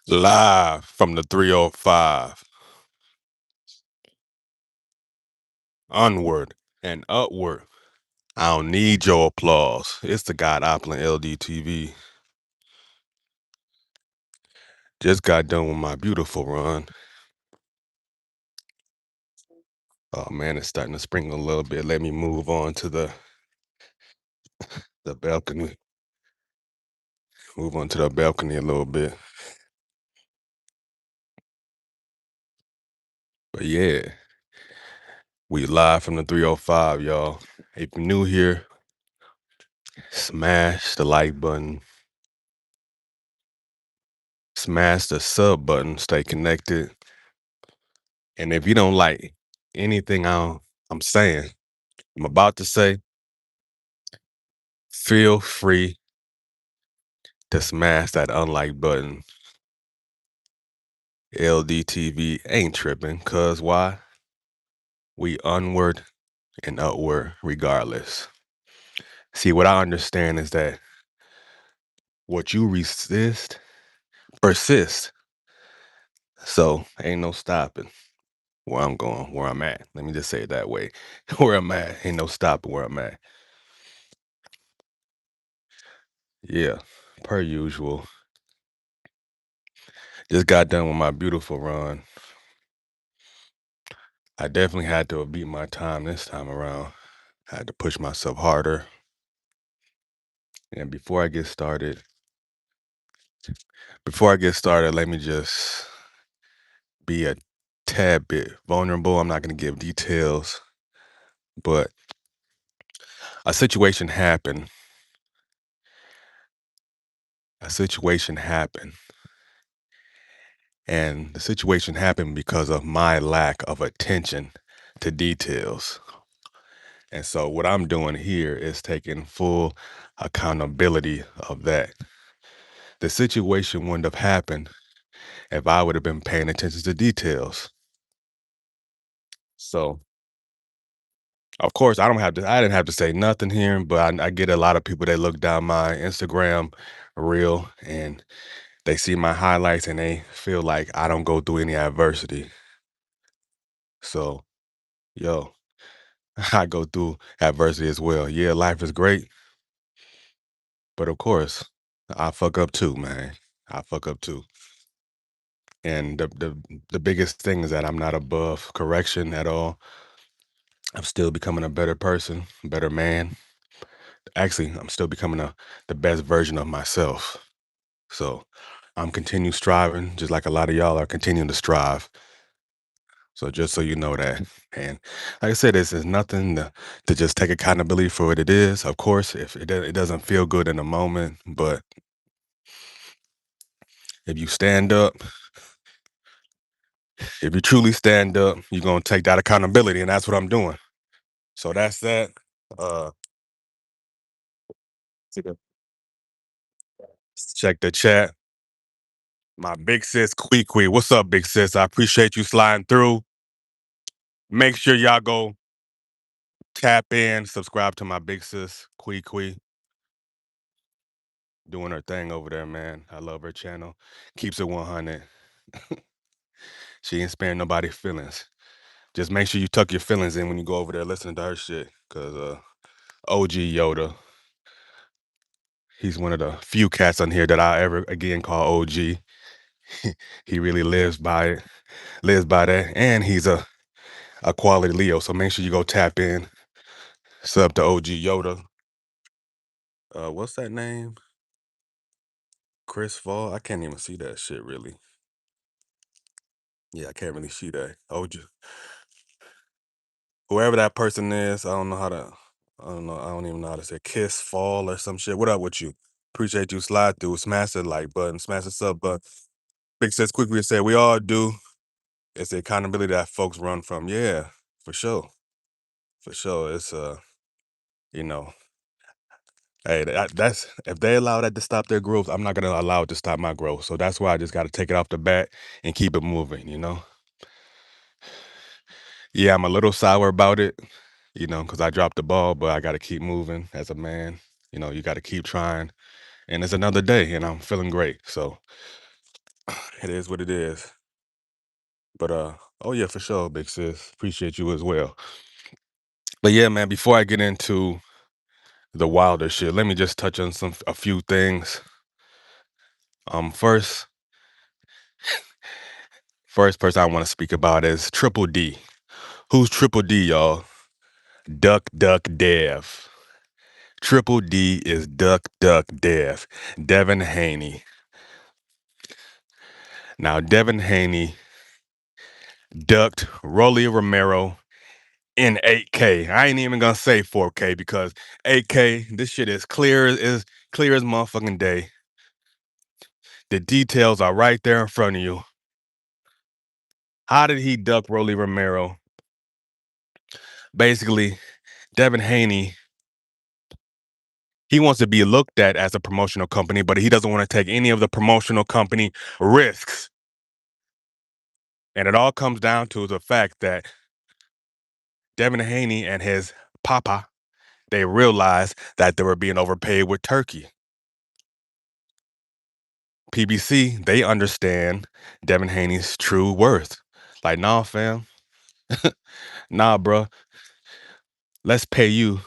Live from the 305. Onward and upward. I don't need your applause. It's the God Opulent LDTV. Just got done with my beautiful run. Oh man, it's starting to sprinkle a little bit. Let me move on to the balcony. Move on to the balcony a little bit. But yeah, we live from the 305, y'all. If you're new here, smash the like button. Smash the sub button. Stay connected. And if you don't like anything I'm saying, I'm about to say, feel free to smash that unlike button. LDTV ain't tripping, cause why? We onward and upward regardless. See, what I understand is that what you resist, persist. So ain't no stopping where I'm going, where I'm at. Let me just say it that way. Where I'm at, ain't no stopping where I'm at. Yeah, per usual. Just got done with my beautiful run. I definitely had to beat my time this time around. I had to push myself harder. And before I get started, let me just be a tad bit vulnerable. I'm not going to give details, but a situation happened. And the situation happened because of my lack of attention to details. And so what I'm doing here is taking full accountability of that. The situation wouldn't have happened if I would have been paying attention to details. So, of course, I didn't have to say nothing here, but I get a lot of people that look down my Instagram reel and they see my highlights and they feel like I don't go through any adversity. So, yo, I go through adversity as well. Yeah, life is great, but of course, I fuck up too, man. I fuck up too. And the biggest thing is that I'm not above correction at all. I'm still becoming a better person, better man. Actually, I'm still becoming the best version of myself. So I'm continue striving, just like a lot of y'all are continuing to strive. So just so you know that. And like I said, this is nothing to just take accountability for what it is. Of course, if it doesn't feel good in the moment, but if you stand up, if you truly stand up, you're gonna take that accountability, and that's what I'm doing. So that's that. Uh check the chat. My big sis Quee. What's up, big sis? I appreciate you sliding through. Make sure y'all go tap in, subscribe to my big sis Quee. Doing her thing over there, man. I love her channel. Keeps it 100. She ain't sparing nobody's feelings. Just make sure you tuck your feelings in when you go over there listening to her shit. Cause OG Yoda, he's one of the few cats on here that I ever again call OG. He really lives by it, lives by that. And he's a quality Leo. So make sure you go tap in. Sub to OG Yoda. What's that name? Chris Fall? I can't even see that shit really. Yeah, I can't really see that. OG. Whoever that person is, I don't know, I don't even know how to say kiss, fall, or some shit. What up with you? Appreciate you slide through, smash the like button, smash the sub button. Big says quickly said we all do. It's the accountability that folks run from. Yeah, for sure. For sure. It's you know, hey, that's if they allow that to stop their growth, I'm not gonna allow it to stop my growth. So that's why I just gotta take it off the bat and keep it moving, you know? Yeah, I'm a little sour about it. because I dropped the ball, but I got to keep moving as a man. You got to keep trying. And it's another day, and I'm feeling great. So it is what it is. But oh yeah, for sure, big sis. Appreciate you as well. But yeah, man, before I get into the wilder shit, let me just touch on a few things. First person I want to speak about is Triple D. Who's Triple D, y'all? Duck Duck Dev. Triple D is Duck Duck Dev. Devin Haney. Now, Devin Haney ducked Rolly Romero in 8K. I ain't even gonna say 4K because 8K, this shit is clear as motherfucking day. The details are right there in front of you. How did he duck Rolly Romero? Basically, Devin Haney, he wants to be looked at as a promotional company, but he doesn't want to take any of the promotional company risks. And it all comes down to the fact that Devin Haney and his papa, they realized that they were being overpaid with turkey. PBC, they understand Devin Haney's true worth. Like, nah, fam. Nah, bro. Let's pay you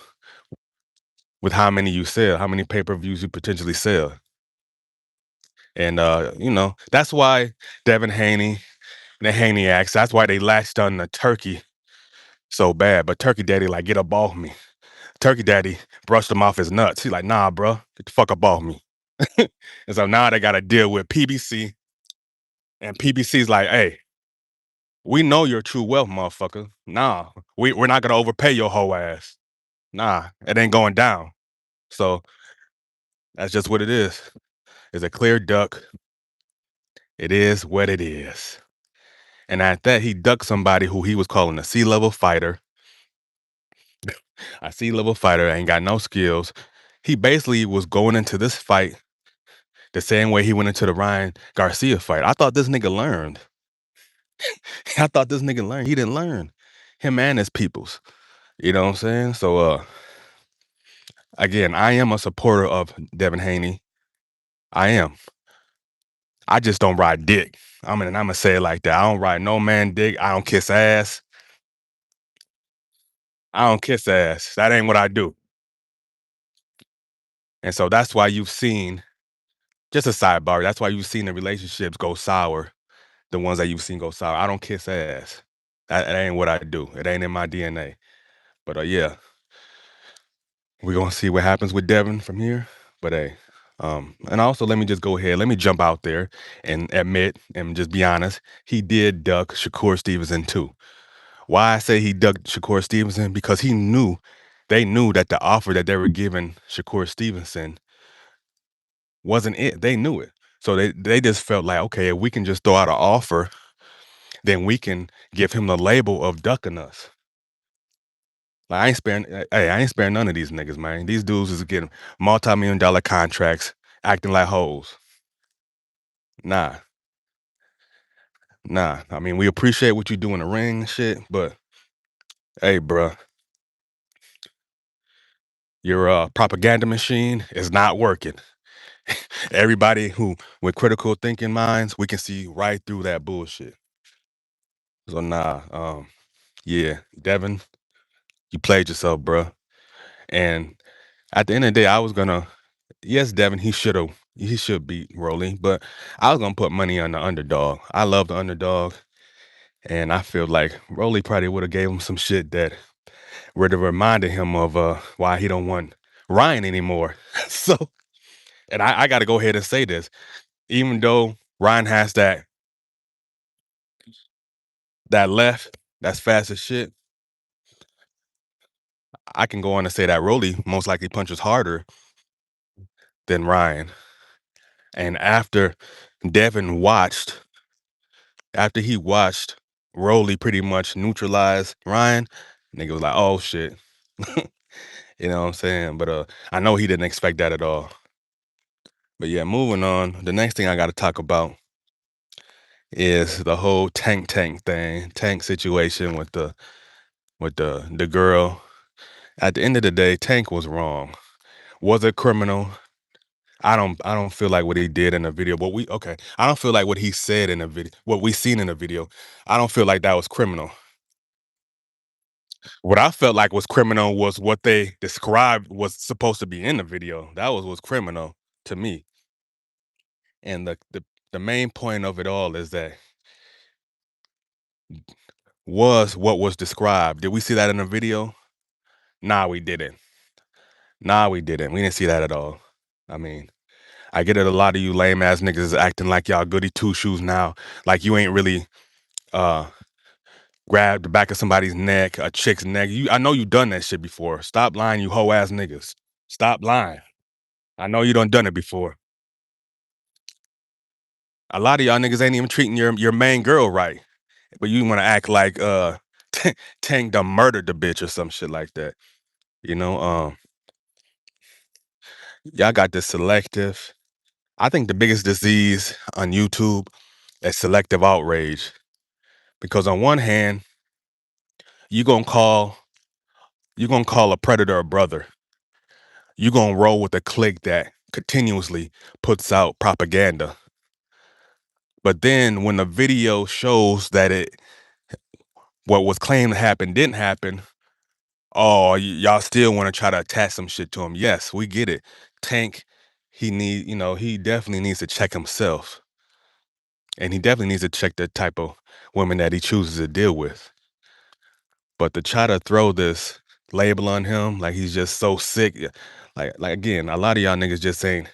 with how many you sell, how many pay-per-views you potentially sell. And that's why Devin Haney, the Haneyacks, that's why they latched on the turkey so bad. But Turkey Daddy, like, get up off me. Turkey Daddy brushed him off his nuts. He's like, nah, bro, get the fuck up off me. And so now they got to deal with PBC. And PBC's like, hey, we know your true wealth, motherfucker. Nah, we're not going to overpay your whole ass. Nah, it ain't going down. So that's just what it is. It's a clear duck. It is what it is. And at that, he ducked somebody who he was calling a C-level fighter. A C-level fighter ain't got no skills. He basically was going into this fight the same way he went into the Ryan Garcia fight. I thought this nigga learned. He didn't learn. Him and his peoples. You know what I'm saying? So again, I am a supporter of Devin Haney. I am. I just don't ride dick. I'm gonna say it like that. I don't ride no man dick. I don't kiss ass. I don't kiss ass. That ain't what I do. And so that's why you've seen, just a sidebar, that's why you've seen the relationships go sour. The ones that you've seen go sour. I don't kiss ass. That ain't what I do. It ain't in my DNA. But yeah, we're gonna see what happens with Devin from here. But hey, and also let me just go ahead. Let me jump out there and admit and just be honest. He did duck Shakur Stevenson too. Why I say he ducked Shakur Stevenson? Because they knew that the offer that they were giving Shakur Stevenson wasn't it. They knew it. So they just felt like, okay, if we can just throw out an offer, then we can give him the label of ducking us. Like, I ain't sparing none of these niggas, man. These dudes is getting multi-million-dollar contracts, acting like hoes. Nah. I mean, we appreciate what you do in the ring and shit, but hey, bruh, your propaganda machine is not working. Everybody who with critical thinking minds, we can see right through that bullshit. So yeah, Devin, you played yourself, bruh. And at the end of the day, I was gonna, yes, Devin, he should beat Rolly, but I was gonna put money on the underdog. I love the underdog, and I feel like Rolly probably would have gave him some shit that would have reminded him of why he don't want Ryan anymore. So, and I got to go ahead and say this, even though Ryan has that left that's fast as shit, I can go on and say that Rolly most likely punches harder than Ryan. And Devin watched, after he watched Rolly pretty much neutralize Ryan, nigga was like, oh shit. You know what I'm saying? But I know he didn't expect that at all. But yeah, moving on. The next thing I got to talk about is the whole tank situation with the girl. At the end of the day, Tank was wrong. Was it criminal? I don't feel like what he did in the video, but we okay. I don't feel like what he said in the video, what we seen in the video. I don't feel like that was criminal. What I felt like was criminal was what they described was supposed to be in the video. That was criminal to me. And the main point of it all is that was what was described. Did we see that in the video? Nah, we didn't. Nah, we didn't. We didn't see that at all. I mean, I get it. A lot of you lame ass niggas is acting like y'all goody two shoes now. Like you ain't really uh grab the back of somebody's neck, a chick's neck. I know you done that shit before. Stop lying, you hoe ass niggas. Stop lying. I know you done it before. A lot of y'all niggas ain't even treating your main girl right. But you wanna act like Tang done murdered the bitch or some shit like that. You know, y'all got this selective. I think the biggest disease on YouTube is selective outrage. Because on one hand, you gonna call you gonna call a predator a brother. You gonna roll with a clique that continuously puts out propaganda. But then when the video shows that what was claimed to happen didn't happen, oh, y'all still want to try to attach some shit to him. Yes, we get it. Tank, he definitely needs to check himself. And he definitely needs to check the type of women that he chooses to deal with. But to try to throw this label on him, like he's just so sick, like again, a lot of y'all niggas just ain't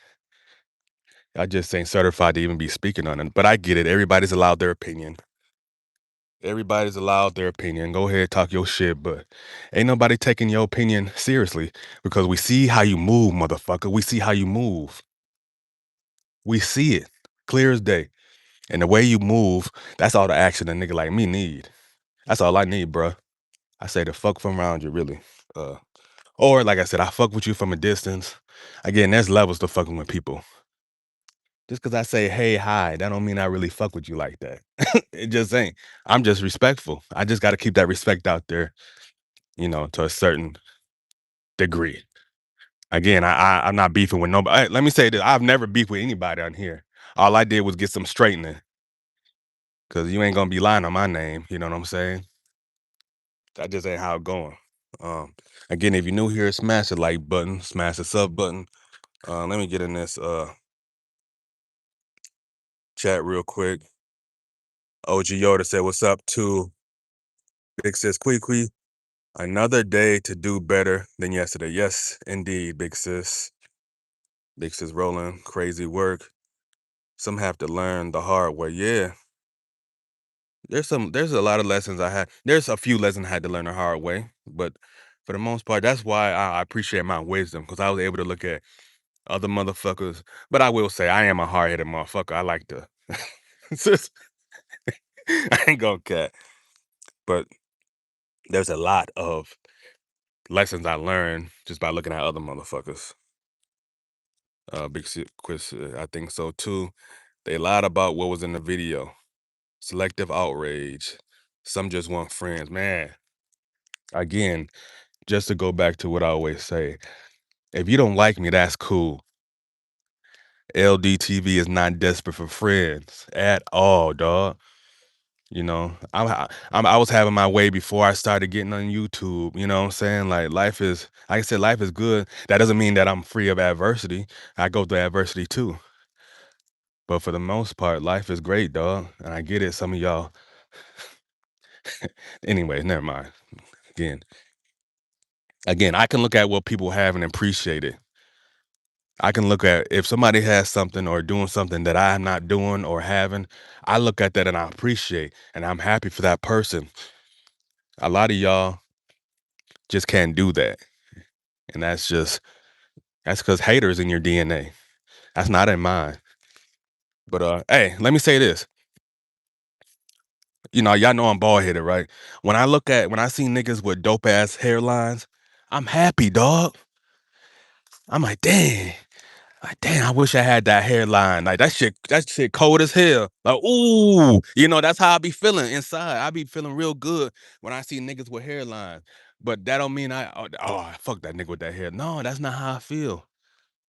certified to even be speaking on it. But I get it. Everybody's allowed their opinion. Everybody's allowed their opinion. Go ahead, talk your shit, but ain't nobody taking your opinion seriously because we see how you move, motherfucker. We see how you move. We see it clear as day. And the way you move, that's all the action a nigga like me need. That's all I need, bruh. I say the fuck from around you, really. Uh, or like I said, I fuck with you from a distance. Again, there's levels to fucking with people. Just because I say, hey, hi, that don't mean I really fuck with you like that. It just ain't. I'm just respectful. I just got to keep that respect out there, to a certain degree. Again, I'm not beefing with nobody. Let me say this. I've never beefed with anybody on here. All I did was get some straightening because you ain't going to be lying on my name. You know what I'm saying? That just ain't how it going. Um, Again, if you're new here, smash the like button, smash the sub button. Let me get in this chat real quick. OG Yoda said, "What's up to Big Sis Quee? Another day to do better than yesterday." Yes, indeed, Big Sis. Big Sis rolling, crazy work. Some have to learn the hard way. Yeah, there's a lot of lessons I had. There's a few lessons I had to learn the hard way, but for the most part, that's why I appreciate my wisdom because I was able to look at other motherfuckers. But I will say, I am a hard headed motherfucker. I like to. I ain't gonna cat, but there's a lot of lessons I learned just by looking at other motherfuckers. Big Quiz, I think so too. They lied about what was in the video. Selective outrage. Some just want friends. Man, again, just to go back to what I always say, if you don't like me, that's cool. LDTV is not desperate for friends at all, dog. I was having my way before I started getting on YouTube. You know what I'm saying? Like like I said, life is good. That doesn't mean that I'm free of adversity. I go through adversity too. But for the most part, life is great, dog. And I get it. Some of y'all, anyway, never mind. Again, I can look at what people have and appreciate it. I can look at if somebody has something or doing something that I'm not doing or having, I look at that and I appreciate and I'm happy for that person. A lot of y'all just can't do that. And that's because haters in your DNA. That's not in mine. But hey, let me say this. Y'all know I'm bald headed, right? When I see niggas with dope ass hairlines, I'm happy, dog. I'm like, damn, I wish I had that hairline. Like that shit cold as hell. Like, ooh, that's how I be feeling inside. I be feeling real good when I see niggas with hairlines. But that don't mean fuck that nigga with that hair. No, that's not how I feel.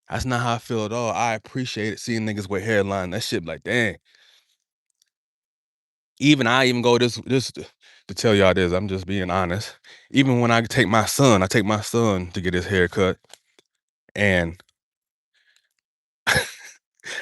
That's not how I feel at all. I appreciate it seeing niggas with hairline. That shit like, dang. Even I even go this to tell y'all this, I'm just being honest. Even when I take my son to get his hair cut, and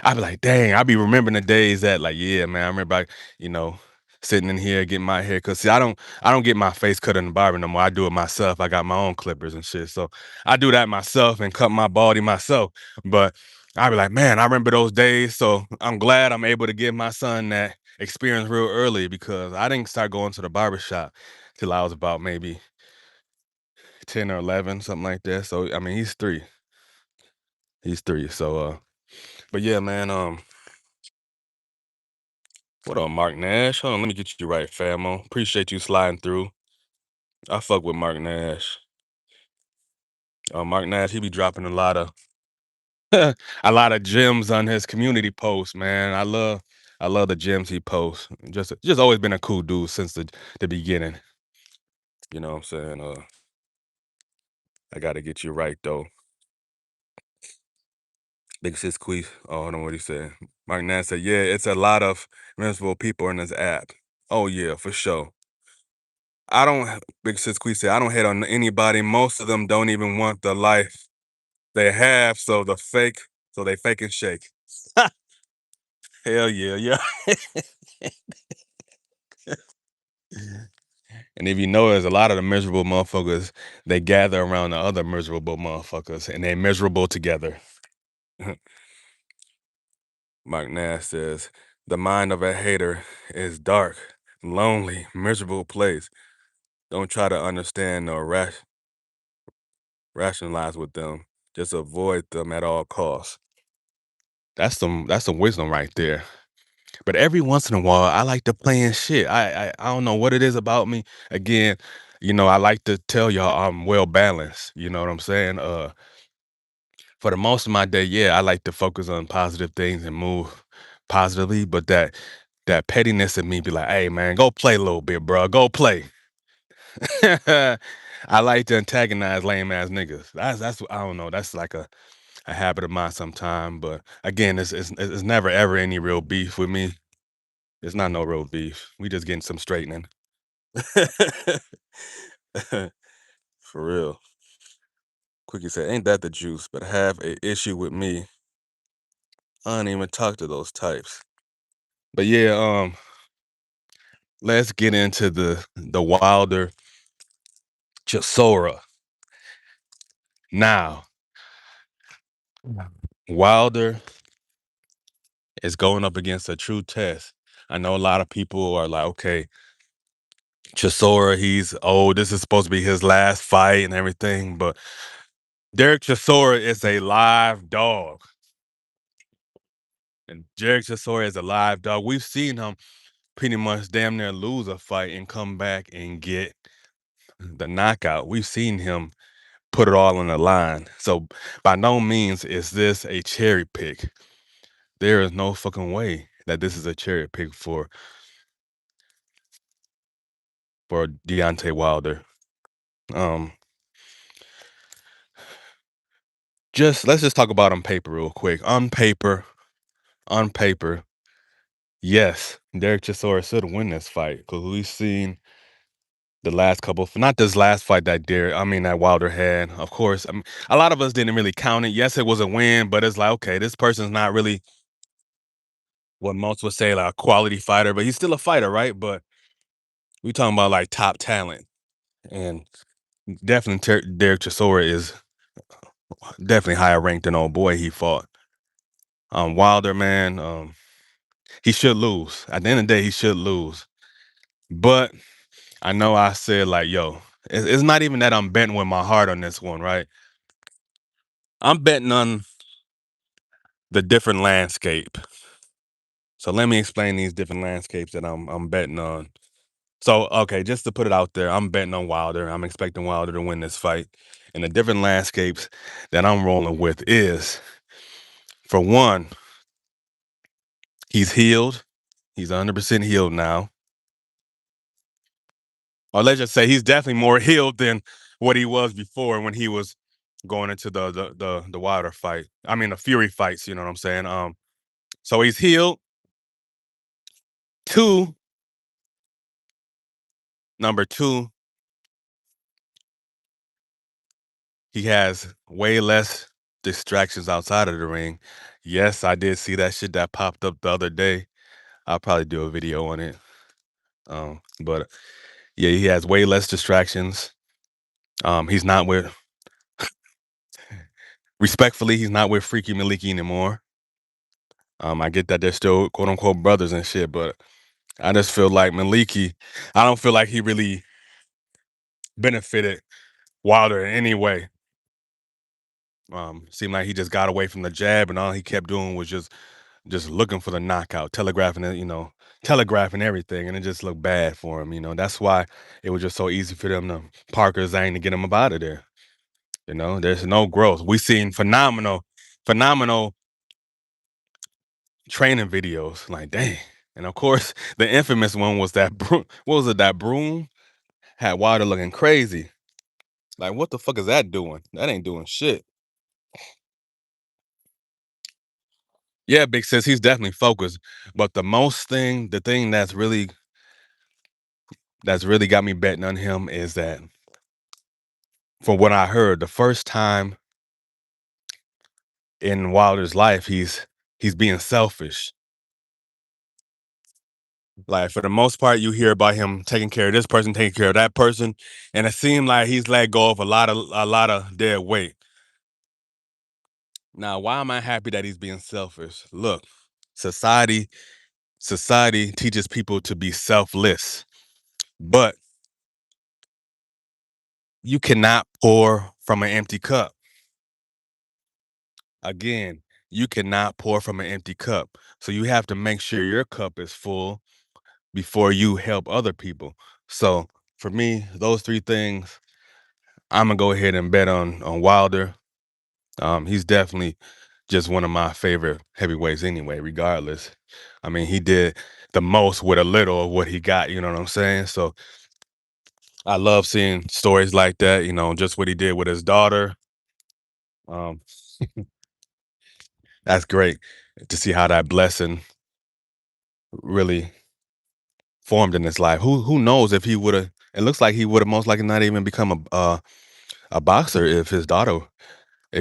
I be like, dang, I be remembering the days that like, yeah, man, I remember you know, sitting in here getting my hair cut. See, I don't get my face cut in the barber no more. I do it myself. I got my own clippers and shit. So I do that myself and cut my baldy myself. But I be like, man, I remember those days. So I'm glad I'm able to give my son that experience real early because I didn't start going to the barber shop till I was about maybe 10 or 11, something like that. So I mean, he's 3. He's 3. So but yeah, man, what up, Mark Nash? Hold on, let me get you right, famo. Appreciate you sliding through. I fuck with Mark Nash. Mark Nash, he be dropping a lot of a lot of gems on his community posts, man. I love the gems he posts. Just always been a cool dude since the beginning. You know what I'm saying? I gotta get you right though. Big sis Queef. Oh, hold on, what he said. Mark Nash said, yeah, it's a lot of miserable people in this app. Oh yeah, for sure. I don't Big sis Queef said, I don't hate on anybody. Most of them don't even want the life they have, so they fake and shake. Hell yeah, yeah. And if you notice, a lot of the miserable motherfuckers, they gather around the other miserable motherfuckers, and they miserable together. Mike Nash says, the mind of a hater is dark, lonely, miserable place. Don't try to understand or rationalize with them. Just avoid them at all costs. That's some wisdom right there. But every once in a while, I like to play in shit. I don't know what it is about me. Again, I like to tell y'all I'm well balanced. You know what I'm saying? For the most of my day, yeah, I like to focus on positive things and move positively. But that pettiness in me be like, hey man, go play a little bit, bro. Go play. I like to antagonize lame ass niggas. That's I don't know. That's like a habit of mine sometime. But again, it's never ever any real beef with me. It's not no real beef. We just getting some straightening. For real. Quickie said, ain't that the juice? But have a issue with me. I don't even talk to those types. But yeah, let's get into the Wilder Chisora. Now, Wilder is going up against a true test. I know a lot of people are like, okay, Chisora, he's old. This is supposed to be his last fight and everything, but Derek Chisora is a live dog. And Derek Chisora is a live dog. We've seen him pretty much damn near lose a fight and come back and get the knockout. We've seen him put it all on the line. So by no means is this a cherry pick. There is no fucking way that this is a cherry pick for Deontay Wilder. Um, let's just talk about on paper real quick. On paper, yes, Derek Chisora should win this fight because we've seen the last couple, not this last fight that Wilder had. Of course, a lot of us didn't really count it. Yes, it was a win, but it's like, okay, this person's not really what most would say like a quality fighter, but he's still a fighter, right? But we talking about like top talent, and definitely Derek Chisora is definitely higher ranked than old boy he fought. Wilder, man, he should lose. At the end of the day, he should lose. But I know I said like, yo, it's not even that I'm betting with my heart on this one, right? I'm betting on the different landscape. So let me explain these different landscapes that I'm betting on. So okay, just to put it out there, I'm betting on Wilder. I'm expecting Wilder to win this fight. And the different landscapes that I'm rolling with is, for one, he's healed. He's 100% healed now. Or let's just say he's definitely more healed than what he was before when he was going into the Wilder fight. I mean the Fury fights, you know what I'm saying? So he's healed. Two, number two, he has way less distractions outside of the ring. Yes, I did see that shit that popped up the other day. I'll probably do a video on it. But yeah, he has way less distractions. He's not with respectfully, he's not with Freaky Maliki anymore. I get that they're still quote unquote brothers and shit, but I just feel like Maliki, I don't feel like he really benefited Wilder in any way. Seemed like he just got away from the jab, and all he kept doing was just looking for the knockout, telegraphing it, telegraphing everything, and it just looked bad for him. That's why it was just so easy for them to Parker Zane to get him up out of there. There's no growth. We seen phenomenal training videos. Like, dang. And of course, the infamous one was that broom. What was it? That broom had Wilder looking crazy. Like, what the fuck is that doing? That ain't doing shit. Yeah, big sis, he's definitely focused. But the thing that's really got me betting on him is that, from what I heard, the first time in Wilder's life, he's being selfish. Like for the most part, you hear about him taking care of this person, taking care of that person, and it seemed like he's let go of a lot of dead weight. Now, why am I happy that he's being selfish? Look, society society teaches people to be selfless, but you cannot pour from an empty cup. Again, you cannot pour from an empty cup. So you have to make sure your cup is full before you help other people. So for me, those three things, I'm gonna go ahead and bet on Wilder. He's definitely just one of my favorite heavyweights anyway, regardless. I mean, he did the most with a little of what he got, you know what I'm saying? So I love seeing stories like that, just what he did with his daughter. Um, that's great to see how that blessing really formed in his life. Who knows if he would have? It looks like he would have most likely not even become a boxer if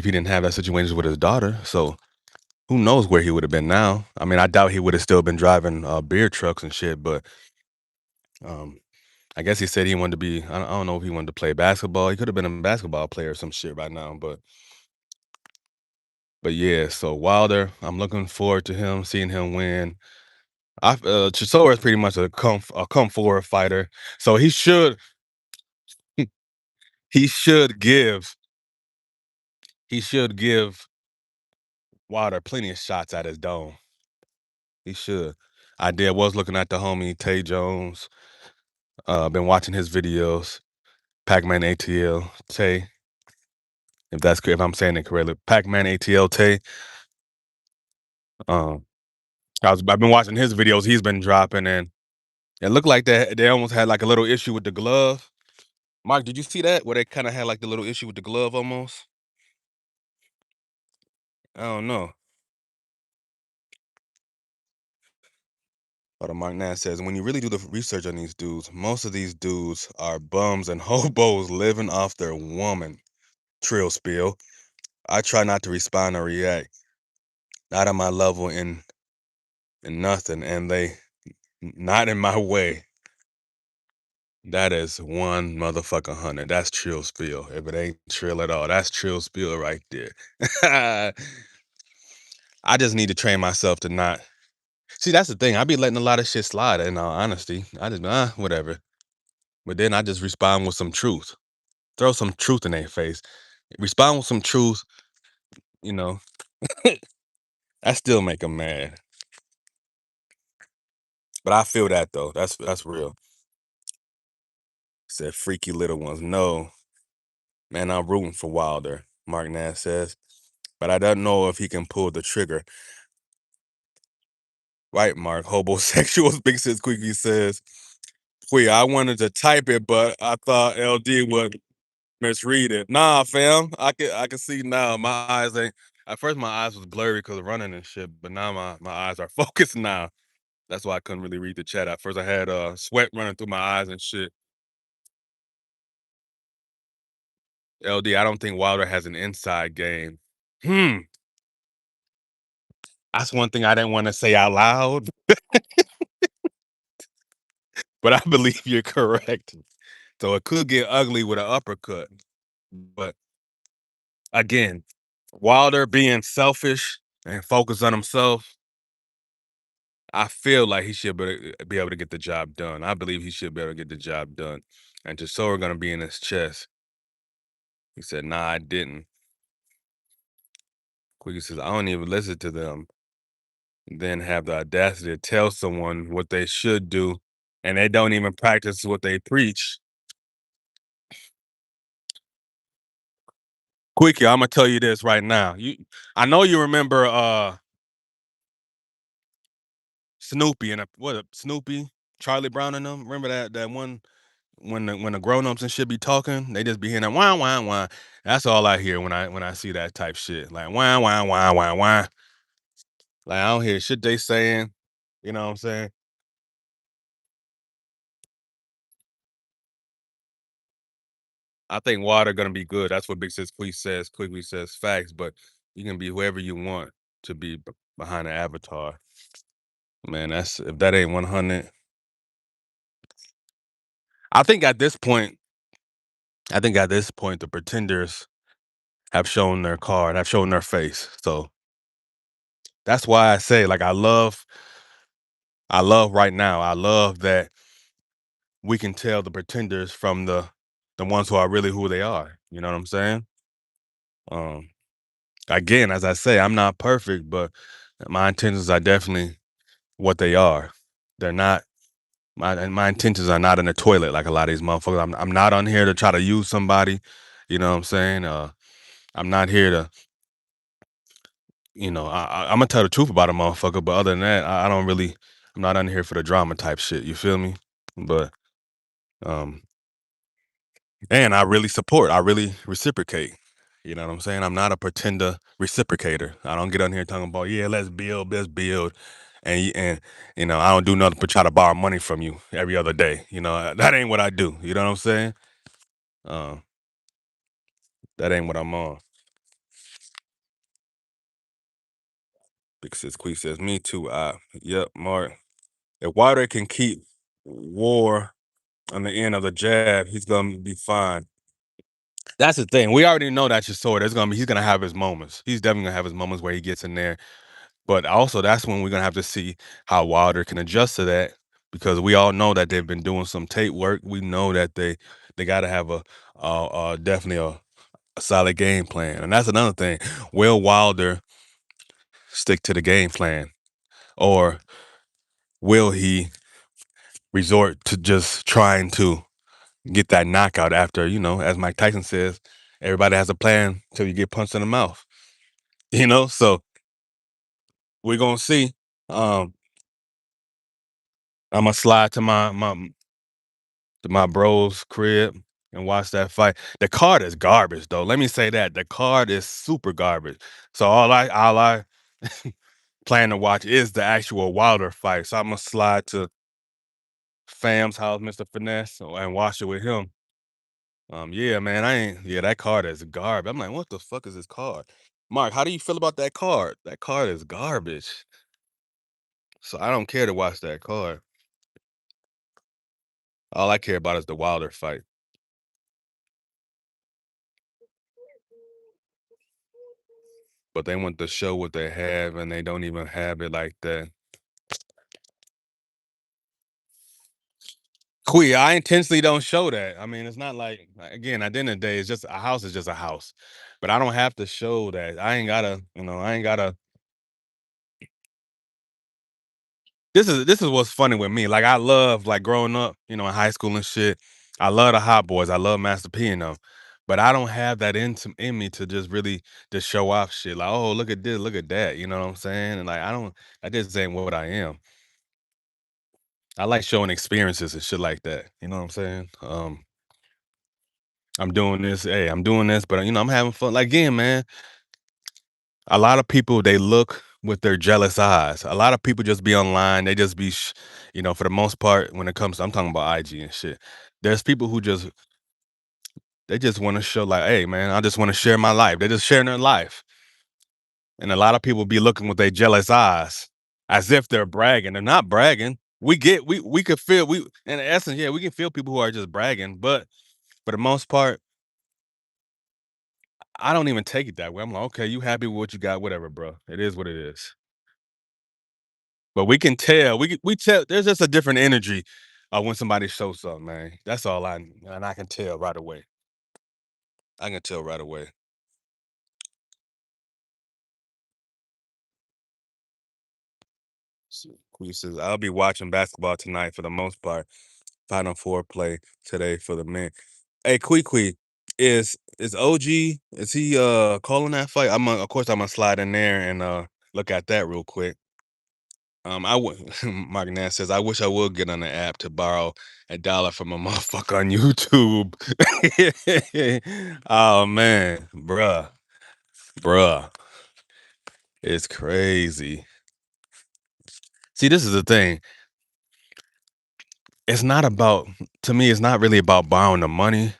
he didn't have that situation with his daughter. So who knows where he would have been now? I mean, I doubt he would have still been driving beer trucks and shit. But um, I guess he said he wanted to be. I don't know if he wanted to play basketball. He could have been a basketball player or some shit right now. But yeah. So Wilder, I'm looking forward to him seeing him win. Chisora is pretty much a come forward fighter, so he should give he should give Wilder plenty of shots at his dome. He should. Was looking at the homie Tay Jones. Been watching his videos. Pac-Man ATL Tay, if I'm saying it correctly. Pac-Man ATL Tay. Um, I've been watching his videos. He's been dropping, and it looked like they almost had like a little issue with the glove. Mark, did you see that where they kind of had like the little issue with the glove almost? I don't know. But Mark Nash says, when you really do the research on these dudes, most of these dudes are bums and hobos living off their woman. Trill spiel. I try not to respond or react. Not on my level in nothing. And they not in my way. That is one motherfucker 100. That's trill spiel. If it ain't trill at all, that's trill spiel right there. I just need to train myself to not. See, that's the thing. I be letting a lot of shit slide in all honesty. I just whatever. But then I just respond with some truth. Throw some truth in their face. Respond with some truth, you know. I still make them mad. But I feel that though. That's real. Said freaky little ones. No, man, I'm rooting for Wilder, Mark Nash says. But I don't know if he can pull the trigger. Right, Mark. Hobosexuals, Big Sis Quickie says. I wanted to type it, but I thought LD would misread it. Nah, fam. I can see now. My eyes ain't at first my eyes was blurry because of running and shit, but now my eyes are focused now. That's why I couldn't really read the chat. At first I had sweat running through my eyes and shit. LD, I don't think Wilder has an inside game. Hmm. That's one thing I didn't want to say out loud, but I believe you're correct. So it could get ugly with an uppercut. But again, Wilder being selfish and focused on himself, I feel like he should be able to get the job done. I believe he should be able to get the job done. And Chisora gonna be in his chest. He said, "Nah, I didn't." Quickie says, "I don't even listen to them." Then have the audacity to tell someone what they should do, and they don't even practice what they preach. Quickie, I'm gonna tell you this right now. I know you remember Snoopy and Snoopy, Charlie Brown and them. Remember that one when the grown-ups and shit be talking, they just be hearing that wah wah wah. That's all I hear when I see that type shit. Like wah wah wah wah wah. Like I don't hear shit they saying. You know what I'm saying? I think water gonna be good. That's what Big Sis Quick says. Quickly says facts, but you can be whoever you want to be behind the avatar. Man, that's if that ain't 100. I think at this point, I think at this point, the pretenders have shown their card, have shown their face. So that's why I say, like, I love right now. I love that we can tell the pretenders from the ones who are really who they are. You know what I'm saying? Um, again, as I say, I'm not perfect, but my intentions are definitely what they are. They're not my intentions are not in the toilet like a lot of these motherfuckers. I'm not on here to try to use somebody. You know what I'm saying? I'm not here to, I'm gonna tell the truth about a motherfucker, but other than that, I don't really. I'm not on here for the drama type shit. You feel me? But um, and I really support. I really reciprocate. You know what I'm saying? I'm not a pretender reciprocator. I don't get on here talking about yeah, let's build, and I don't do nothing but try to borrow money from you every other day. That ain't what I do. You know what I'm saying? Uh, that ain't what I'm on. Because Quee says me too. Yep, Mark. If Wilder can keep war on the end of the jab, he's gonna be fine. That's the thing. We already know that's your sword. He's gonna have his moments. He's definitely gonna have his moments where he gets in there. But also that's when we're gonna have to see how Wilder can adjust to that because we all know that they've been doing some tape work. We know that they gotta have definitely a solid game plan. And that's another thing. Will Wilder stick to the game plan? Or will he resort to just trying to get that knockout after, as Mike Tyson says, everybody has a plan till you get punched in the mouth. So we're gonna see. Um, I'm gonna slide to my bro's crib and watch that fight. The card is garbage though. Let me say that. The card is super garbage. So all I plan to watch is the actual Wilder fight. So I'm gonna slide to Fam's house, Mr. Finesse, and watch it with him. Yeah, man, that card is garbage. I'm like, what the fuck is this card? Mark, how do you feel about that card? That card is garbage. So I don't care to watch that card. All I care about is the Wilder fight. But they want to show what they have and they don't even have it like that. I intentionally don't show that. I mean, it's not again, at the end of the day, it's just a house is just a house. But I don't have to show that. I ain't gotta. This is what's funny with me. Like I love growing up, in high school and shit. I love the Hot Boys. I love Master P and them. But I don't have that in me to just really just show off shit. Like, oh, look at this, look at that. You know what I'm saying? And I don't. I just ain't what I am. I like showing experiences and shit like that. You know what I'm saying? I'm doing this. Hey, I'm doing this, but I'm having fun. Like again, man, a lot of people they look with their jealous eyes. A lot of people just be online. They just be, for the most part, when it comes to I'm talking about IG and shit. There's people who they just want to show like, hey, man, I just want to share my life. They're just sharing their life, and a lot of people be looking with their jealous eyes as if they're bragging. They're not bragging. We could feel we in essence, yeah, we can feel people who are just bragging, but for the most part, I don't even take it that way. I'm like, okay, you happy with what you got, whatever, bro. It is what it is. But we can tell, we tell there's just a different energy when somebody shows something, man. That's all and I can tell right away. I can tell right away. So, Queen says, I'll be watching basketball tonight for the most part. Final four play today for the men. Hey, Quee, is OG is he calling that fight? Of course I'm gonna slide in there and look at that real quick. I would Mark Nash says, I wish I would get on the app to borrow $1 from a motherfucker on YouTube. Oh man, bruh, it's crazy. See, this is the thing. It's not about to me, it's not really about borrowing the money.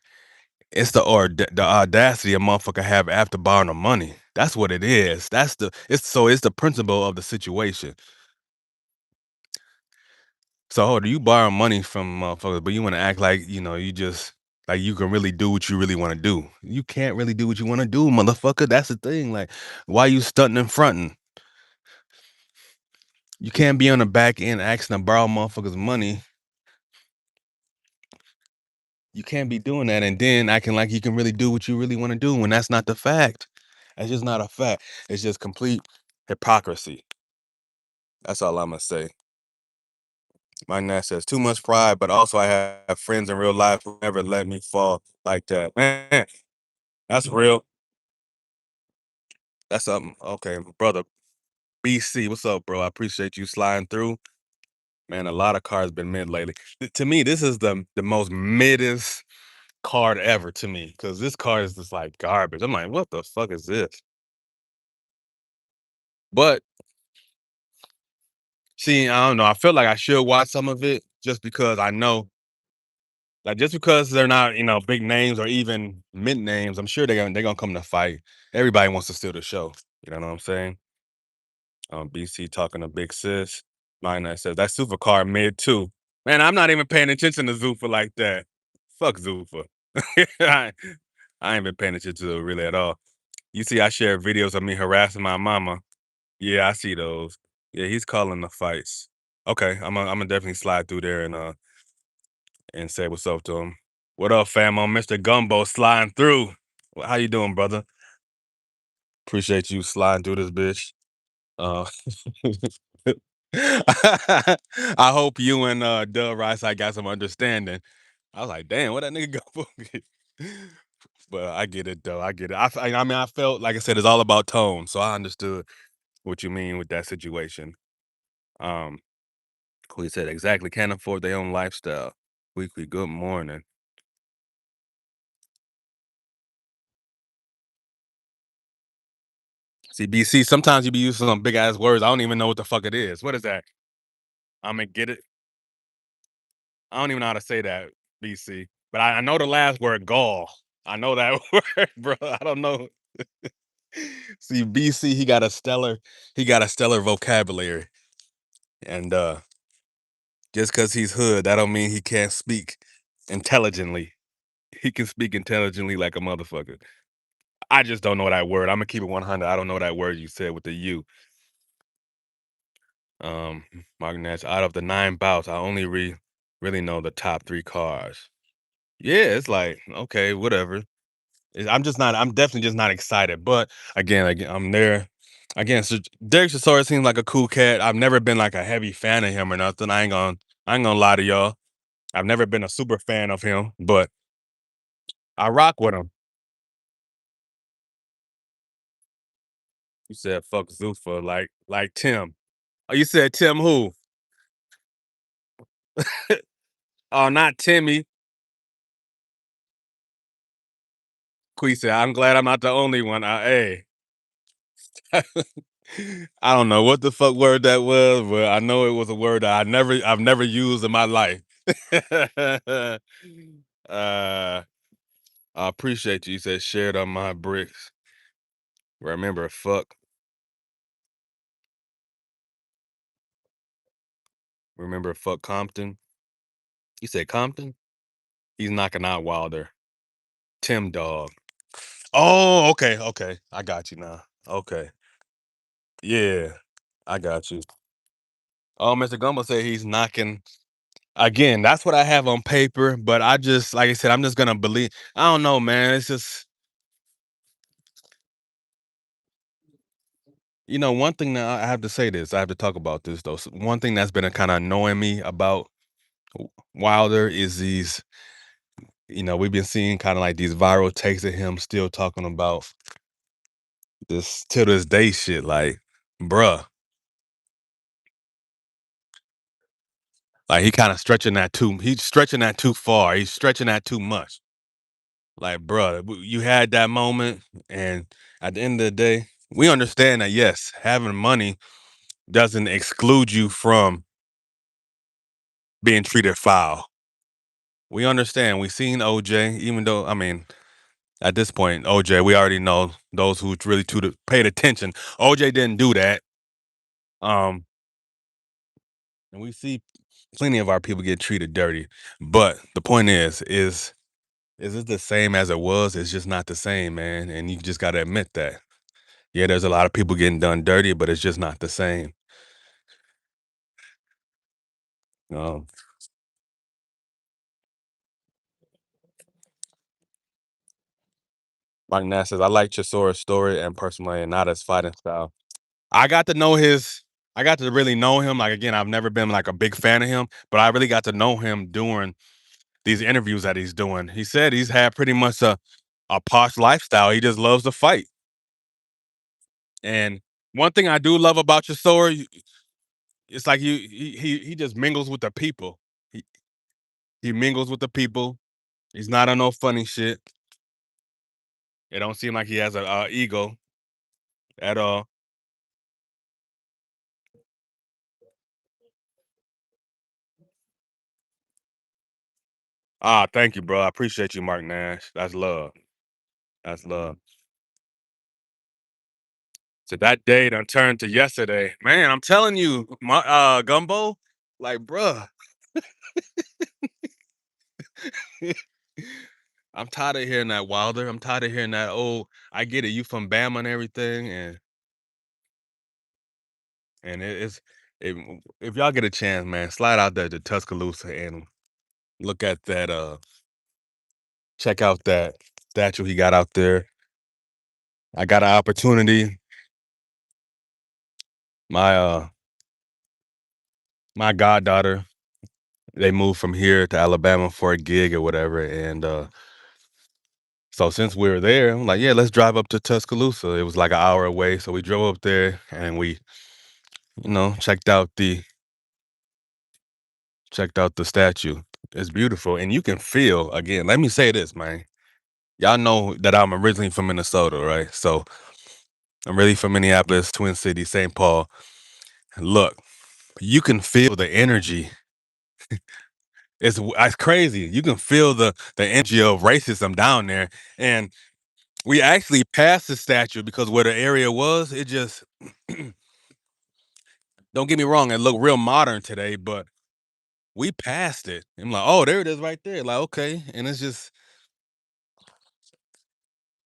It's the audacity a motherfucker have after borrowing the money. That's what it is. It's the principle of the situation. So, do you borrow money from motherfuckers, but you want to act like you just like you can really do what you really want to do. You can't really do what you want to do, motherfucker. That's the thing. Like, why you stunting and fronting? You can't be on the back end asking to borrow motherfuckers money. You can't be doing that and then acting like you can really do what you really want to do when that's not the fact. That's just not a fact. It's just complete hypocrisy. That's all I'm gonna say. My Nat says too much pride, but also I have friends in real life who never let me fall like that. Man, that's real. That's something. Okay, brother. BC, what's up, bro? I appreciate you sliding through. Man, a lot of cards been mid lately. To me, this is the most middest card ever to me because this card is just like garbage. I'm like, what the fuck is this? But see, I don't know. I feel like I should watch some of it just because I know, like, just because they're not, big names or even mid names. I'm sure they're gonna come to fight. Everybody wants to steal the show. You know what I'm saying? BC talking to Big Sis. Mine that says that super car mid too. Man, I'm not even paying attention to Zufa like that. Fuck Zufa. I, I ain't been paying attention to it really at all. You see, I share videos of me harassing my mama. Yeah, I see those. Yeah, he's calling the fights. Okay, I'm gonna definitely slide through there and say what's up to him. What up, fam? I'm Mr. Gumbo sliding through. How you doing, brother? Appreciate you sliding through this bitch. Uh, I hope you and Dub Rice I got some understanding. I was like, damn, what that nigga go for? But I get it though. I get it. I mean, I felt like I said, it's all about tone, so I understood what you mean with that situation. Um, Queen said exactly. Can't afford their own lifestyle. Weekly. Good morning. See, BC. Sometimes you be using some big ass words. I don't even know what the fuck it is. What is that? I'm gonna get it. I don't even know how to say that, BC. But I know the last word, gall. I know that word, bro. I don't know. See, BC, he got a stellar vocabulary. And just because he's hood, that don't mean he can't speak intelligently. He can speak intelligently like a motherfucker. I just don't know that word. I'm gonna keep it 100. I don't know that word you said with the U. Um, Mark Nash, out of the 9 bouts, I only really know the top 3 cards. Yeah, it's like, okay, whatever. I'm definitely just not excited. But again, I'm there. Again, so Derek Chisora seems like a cool cat. I've never been like a heavy fan of him or nothing. I ain't gonna lie to y'all. I've never been a super fan of him, but I rock with him. You said fuck Zuffa, like Tim. Oh, you said Tim who? Oh, not Timmy. Quee said, "I'm glad I'm not the only one." Hey, I don't know what the fuck word that was, but I know it was a word that I've never used in my life. I appreciate you. You said shared on my bricks. Remember, fuck. Remember, fuck Compton. You said Compton. He's knocking out Wilder. Tim Dog. Oh, okay, okay. I got you now. Okay. Yeah, I got you. Oh, Mr. Gumbo said he's knocking again. That's what I have on paper, but I just, like I said, I'm just gonna believe. I don't know, man. It's just, one thing that I have to say this. I have to talk about this though. One thing that's been kind of annoying me about Wilder is these. We've been seeing kind of like these viral takes of him still talking about this till this day shit. Like, bruh, like he kind of stretching that too. He's stretching that too far. He's stretching that too much. Like, bruh, you had that moment, and at the end of the day, we understand that yes, having money doesn't exclude you from being treated foul. We understand. We seen OJ, even though I mean, at this point, OJ, we already know those who really paid attention. OJ didn't do that. Um, and we see plenty of our people get treated dirty. But the point is it the same as it was? It's just not the same, man. And you just got to admit that. Yeah, there's a lot of people getting done dirty, but it's just not the same. Um, Mike Nash says, I like Chisora's story and personally, and not his fighting style. I got to know his, I got to really know him. Like, again, I've never been like a big fan of him, but I really got to know him during these interviews that he's doing. He said he's had pretty much a posh lifestyle. He just loves to fight. And one thing I do love about Chisora, it's like he just mingles with the people. He he mingles with the people. He's not on no funny shit. It don't seem like he has a ego at all. Ah, thank you, bro. I appreciate you, Mark Nash. That's love. That's love. So that day done turned to yesterday. Man, I'm telling you, my gumbo, like, bruh. I'm tired of hearing that Wilder. I'm tired of hearing that, oh, I get it, you from Bama and everything. And it, if y'all get a chance, man, slide out there to Tuscaloosa and look at that, check out that statue he got out there. I got an opportunity. My my goddaughter, they moved from here to Alabama for a gig or whatever. And so since we were there, I'm like, yeah, let's drive up to Tuscaloosa. It was like an hour away. So we drove up there and we, checked out the statue. It's beautiful. And you can feel again, let me say this, man. Y'all know that I'm originally from Minnesota, right? So I'm really from Minneapolis, Twin Cities, St. Paul. Look, you can feel the energy. It's crazy. You can feel the energy of racism down there. And we actually passed the statue because where the area was, it just don't get me wrong, it looked real modern today, but we passed it. I'm like, oh, there it is right there. Like, okay. And it's just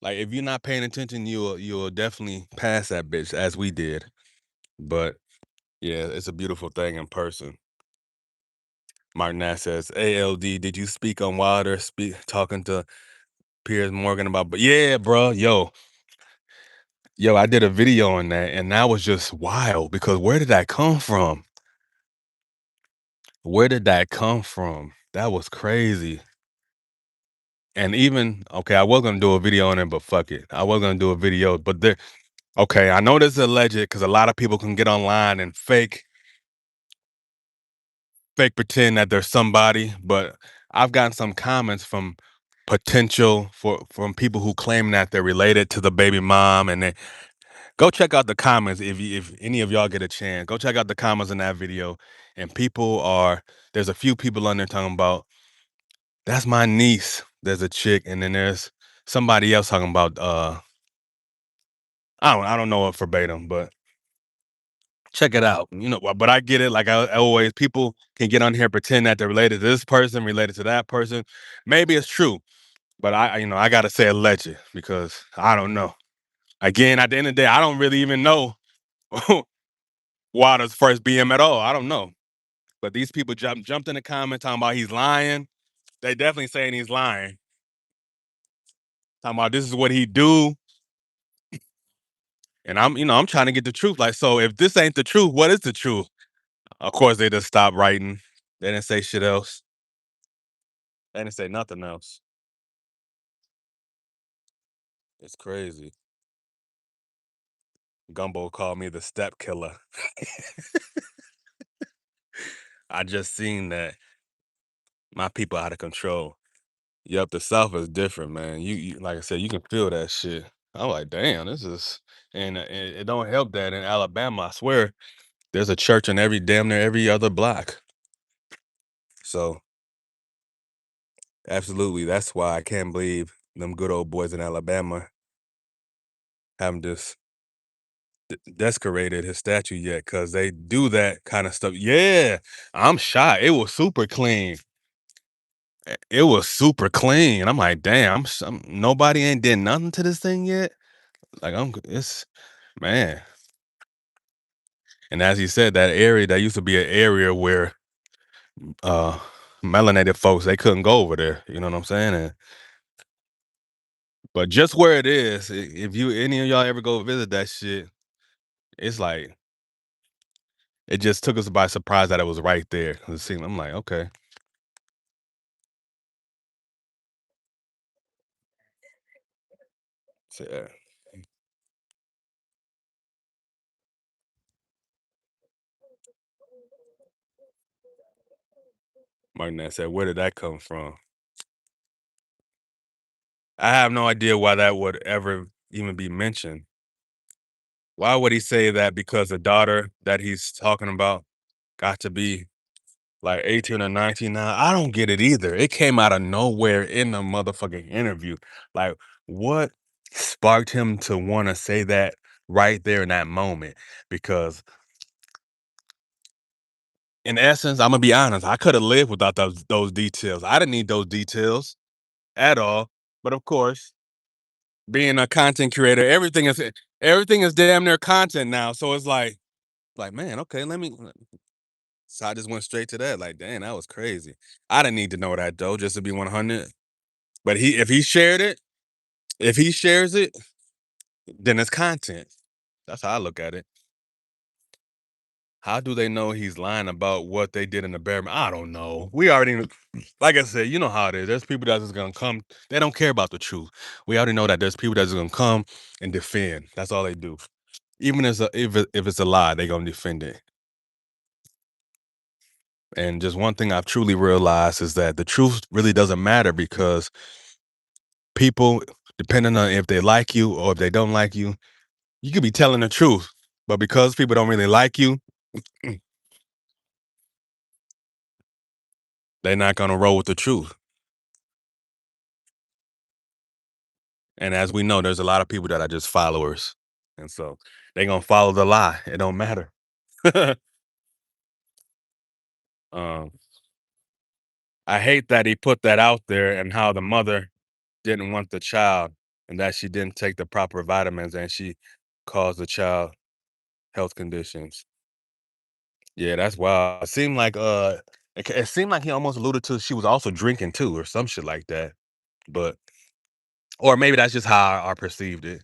like if you're not paying attention, you'll definitely pass that bitch as we did. But yeah, it's a beautiful thing in person. Martin Nash says, ALD, did you speak on Wilder talking to Piers Morgan about, but yeah, bro, yo, I did a video on that and that was just wild because where did that come from? Where did that come from? That was crazy. And even okay, I was gonna do a video on it, but fuck it. I was gonna do a video, but there okay, I know this is alleged because a lot of people can get online and fake fake pretend that there's somebody, but I've gotten some comments from potential for from people who claim that they're related to the baby mom, and they go check out the comments if any of y'all get a chance. Go check out the comments in that video, and people are there's a few people on there talking about that's my niece. There's a chick, and then there's somebody else talking about I don't know it verbatim, but check it out. But I get it. Like I always, people can get on here pretend that they're related to this person, related to that person. Maybe it's true, but I gotta say alleged because I don't know. Again, at the end of the day, I don't really even know Water's first BM at all. I don't know. But these people jumped in the comments talking about he's lying. They definitely saying he's lying. Talking about this is what he do. And I'm trying to get the truth. Like, so if this ain't the truth, what is the truth? Of course, they just stopped writing. They didn't say shit else. They didn't say nothing else. It's crazy. Gumbo called me the step killer. I just seen that my people out of control. Yep, the South is different, man. You like I said, you can feel that shit. I'm like, damn, this is, and it don't help that in Alabama. I swear, there's a church in every damn near every other block. So absolutely, that's why I can't believe them good old boys in Alabama haven't just desecrated his statue yet, cause they do that kind of stuff. Yeah, I'm shocked. It was super clean. It was super clean. I'm like, damn, nobody ain't did nothing to this thing yet. Like it's man. And as he said, that area that used to be an area where uh melanated folks they couldn't go over there. You know what I'm saying? But just where it is, if you any of y'all ever go visit that shit, it's like it just took us by surprise that it was right there. It seemed I'm like, okay. So, yeah. Martin said, where did that come from? I have no idea why that would ever even be mentioned. Why would he say that? Because the daughter that he's talking about got to be like 18 or 19 now. I don't get it either. It came out of nowhere in the motherfucking interview. Like, what sparked him to want to say that right there in that moment? Because in essence, I'm gonna be honest, I could have lived without those details. I didn't need those details at all. But of course, being a content creator, everything is damn near content now. So it's like man, okay, let me. So I just went straight to that. Like, damn, that was crazy. I didn't need to know that though, just to be 100. But if he shares it, then it's content. That's how I look at it. How do they know he's lying about what they did in the bear? I don't know. We already, like I said, you know how it is. There's people that's just gonna come. They don't care about the truth. We already know that there's people that's gonna come and defend. That's all they do. Even if it's a lie, they gonna defend it. And just one thing I've truly realized is that the truth really doesn't matter because people, depending on if they like you or if they don't like you, you could be telling the truth. But because people don't really like you, they're not gonna roll with the truth. And as we know, there's a lot of people that are just followers. And so they gonna follow the lie. It don't matter. um, I hate that he put that out there and how the mother didn't want the child and that she didn't take the proper vitamins and she caused the child health conditions. Yeah, that's wild. It seemed like he almost alluded to she was also drinking too or some shit like that. But or maybe that's just how I perceived it.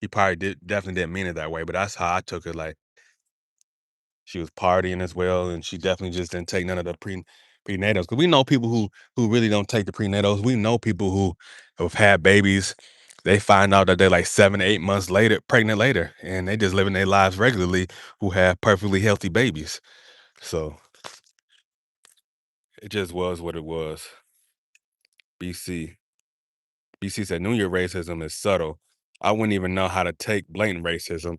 He probably definitely didn't mean it that way, but that's how I took it. Like she was partying as well, and she definitely just didn't take none of the prenatals. Because we know people who really don't take the prenatals. We know people who have had babies. They find out that they're like 7, 8 months later, pregnant later, and they just living their lives regularly. Who have perfectly healthy babies. So It just was what it was. BC. BC said New Year racism is subtle. I wouldn't even know how to take blatant racism.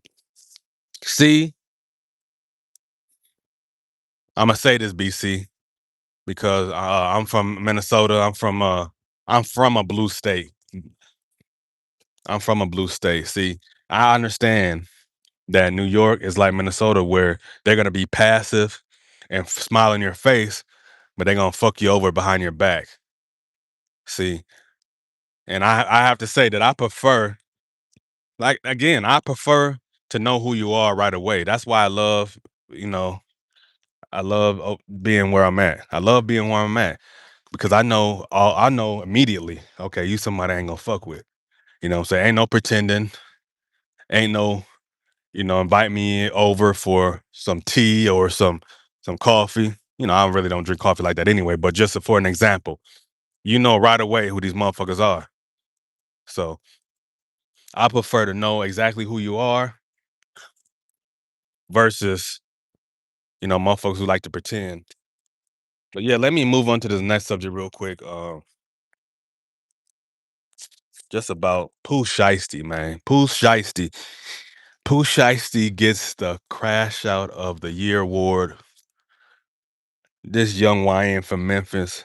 See, I'm gonna say this, BC, because I'm from Minnesota. I'm from a blue state. I'm from a blue state. See, I understand that New York is like Minnesota, where they're gonna be passive and smile in your face, but they're gonna fuck you over behind your back. See, and I have to say that I prefer, like again, I prefer to know who you are right away. That's why I love, you know, I love being where I'm at. I love being where I'm at because I know immediately. Okay, you somebody I ain't gonna fuck with. You know what I'm saying? Ain't no pretending. Ain't no, invite me over for some tea or some coffee. I really don't drink coffee like that anyway, but just for an example, you know right away who these motherfuckers are. So I prefer to know exactly who you are versus, motherfuckers who like to pretend. But yeah, let me move on to this next subject real quick. Just about Pooh Shiesty, man. Pooh Shiesty. Pooh Shiesty gets the Crash Out of the Year award. This young YN from Memphis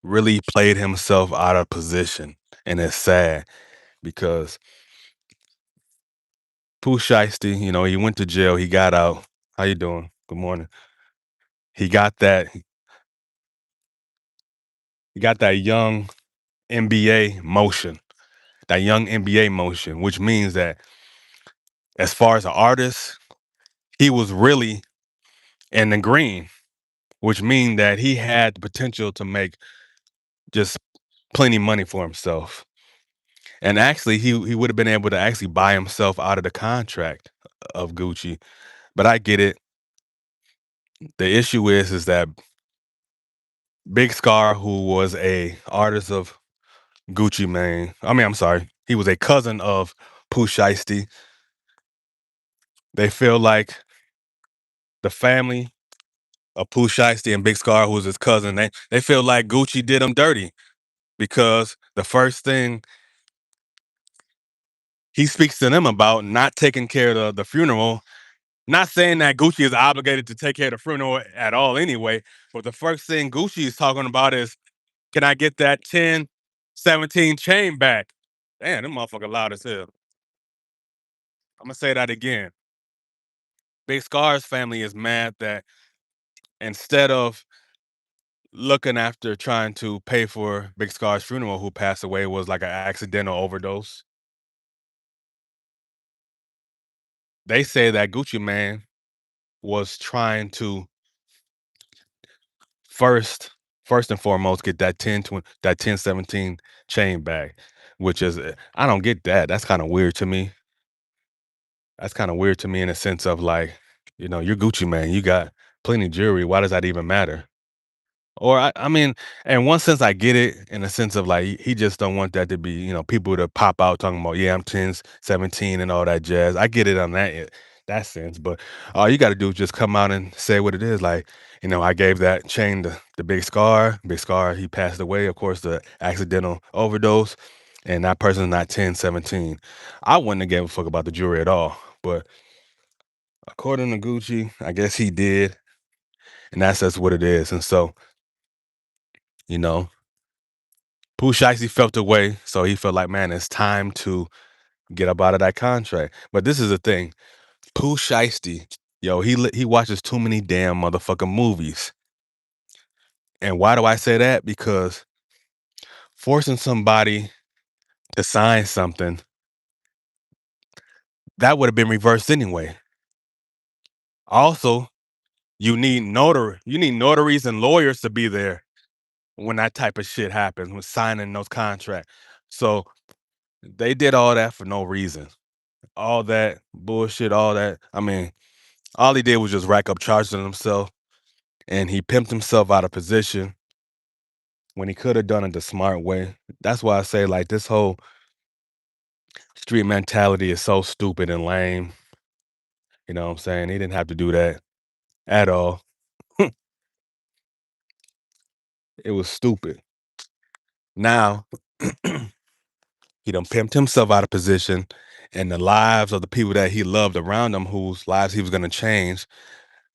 really played himself out of position. And it's sad because Pooh Shiesty, he went to jail, he got out. How you doing? Good morning. He got that he got that young NBA motion. That young NBA motion, which means that as far as an artist, he was really in the green, which means that he had the potential to make just plenty money for himself. And actually, he would have been able to actually buy himself out of the contract of Gucci. But I get it. The issue is that Big Scar, who was a artist of Gucci Mane, I mean, I'm sorry, he was a cousin of Pooh Shiesty. They feel like the family of Pooh Shiesty and Big Scar, who was his cousin, they feel like Gucci did him dirty because the first thing he speaks to them about not taking care of the funeral. Not saying that Gucci is obligated to take care of the funeral at all anyway, but the first thing Gucci is talking about is, can I get that 1017 chain back? Damn, them motherfucker loud as hell. I'm gonna say that again. Big Scar's family is mad that instead of looking after trying to pay for Big Scar's funeral, who passed away, was like an accidental overdose. They say that Gucci Man was trying to first first and foremost get that 1017 chain back, which is I don't get that. That's kind of weird to me. That's kind of weird to me in a sense of like, you're Gucci Man, you got plenty of jewelry. Why does that even matter? Or I mean, in one sense, I get it. In a sense of like, he just don't want that to be, people to pop out talking about, yeah, I'm 10, 17 and all that jazz. I get it on that sense, but all you got to do is just come out and say what it is. Like, I gave that chain the Big Scar. Big Scar, he passed away, of course, the accidental overdose, and that person's not 10, 17. I wouldn't have gave a fuck about the jewelry at all, but according to Gucci, I guess he did, and that's just what it is. And so, you know. Pooh Shiesty felt away, so he felt like, man, it's time to get up out of that contract. But this is the thing, Pooh Shiesty, yo, he watches too many damn motherfucking movies. And why do I say that? Because forcing somebody to sign something that would have been reversed anyway. Also, you need notaries and lawyers to be there when that type of shit happens, when signing those contracts. So they did all that for no reason. All that bullshit, all that. I mean, all he did was just rack up charges on himself, and he pimped himself out of position when he could have done it the smart way. That's why I say, like, this whole street mentality is so stupid and lame. You know what I'm saying? He didn't have to do that at all. It was stupid. Now he done pimped himself out of position, and the lives of the people that he loved around him, whose lives he was gonna change,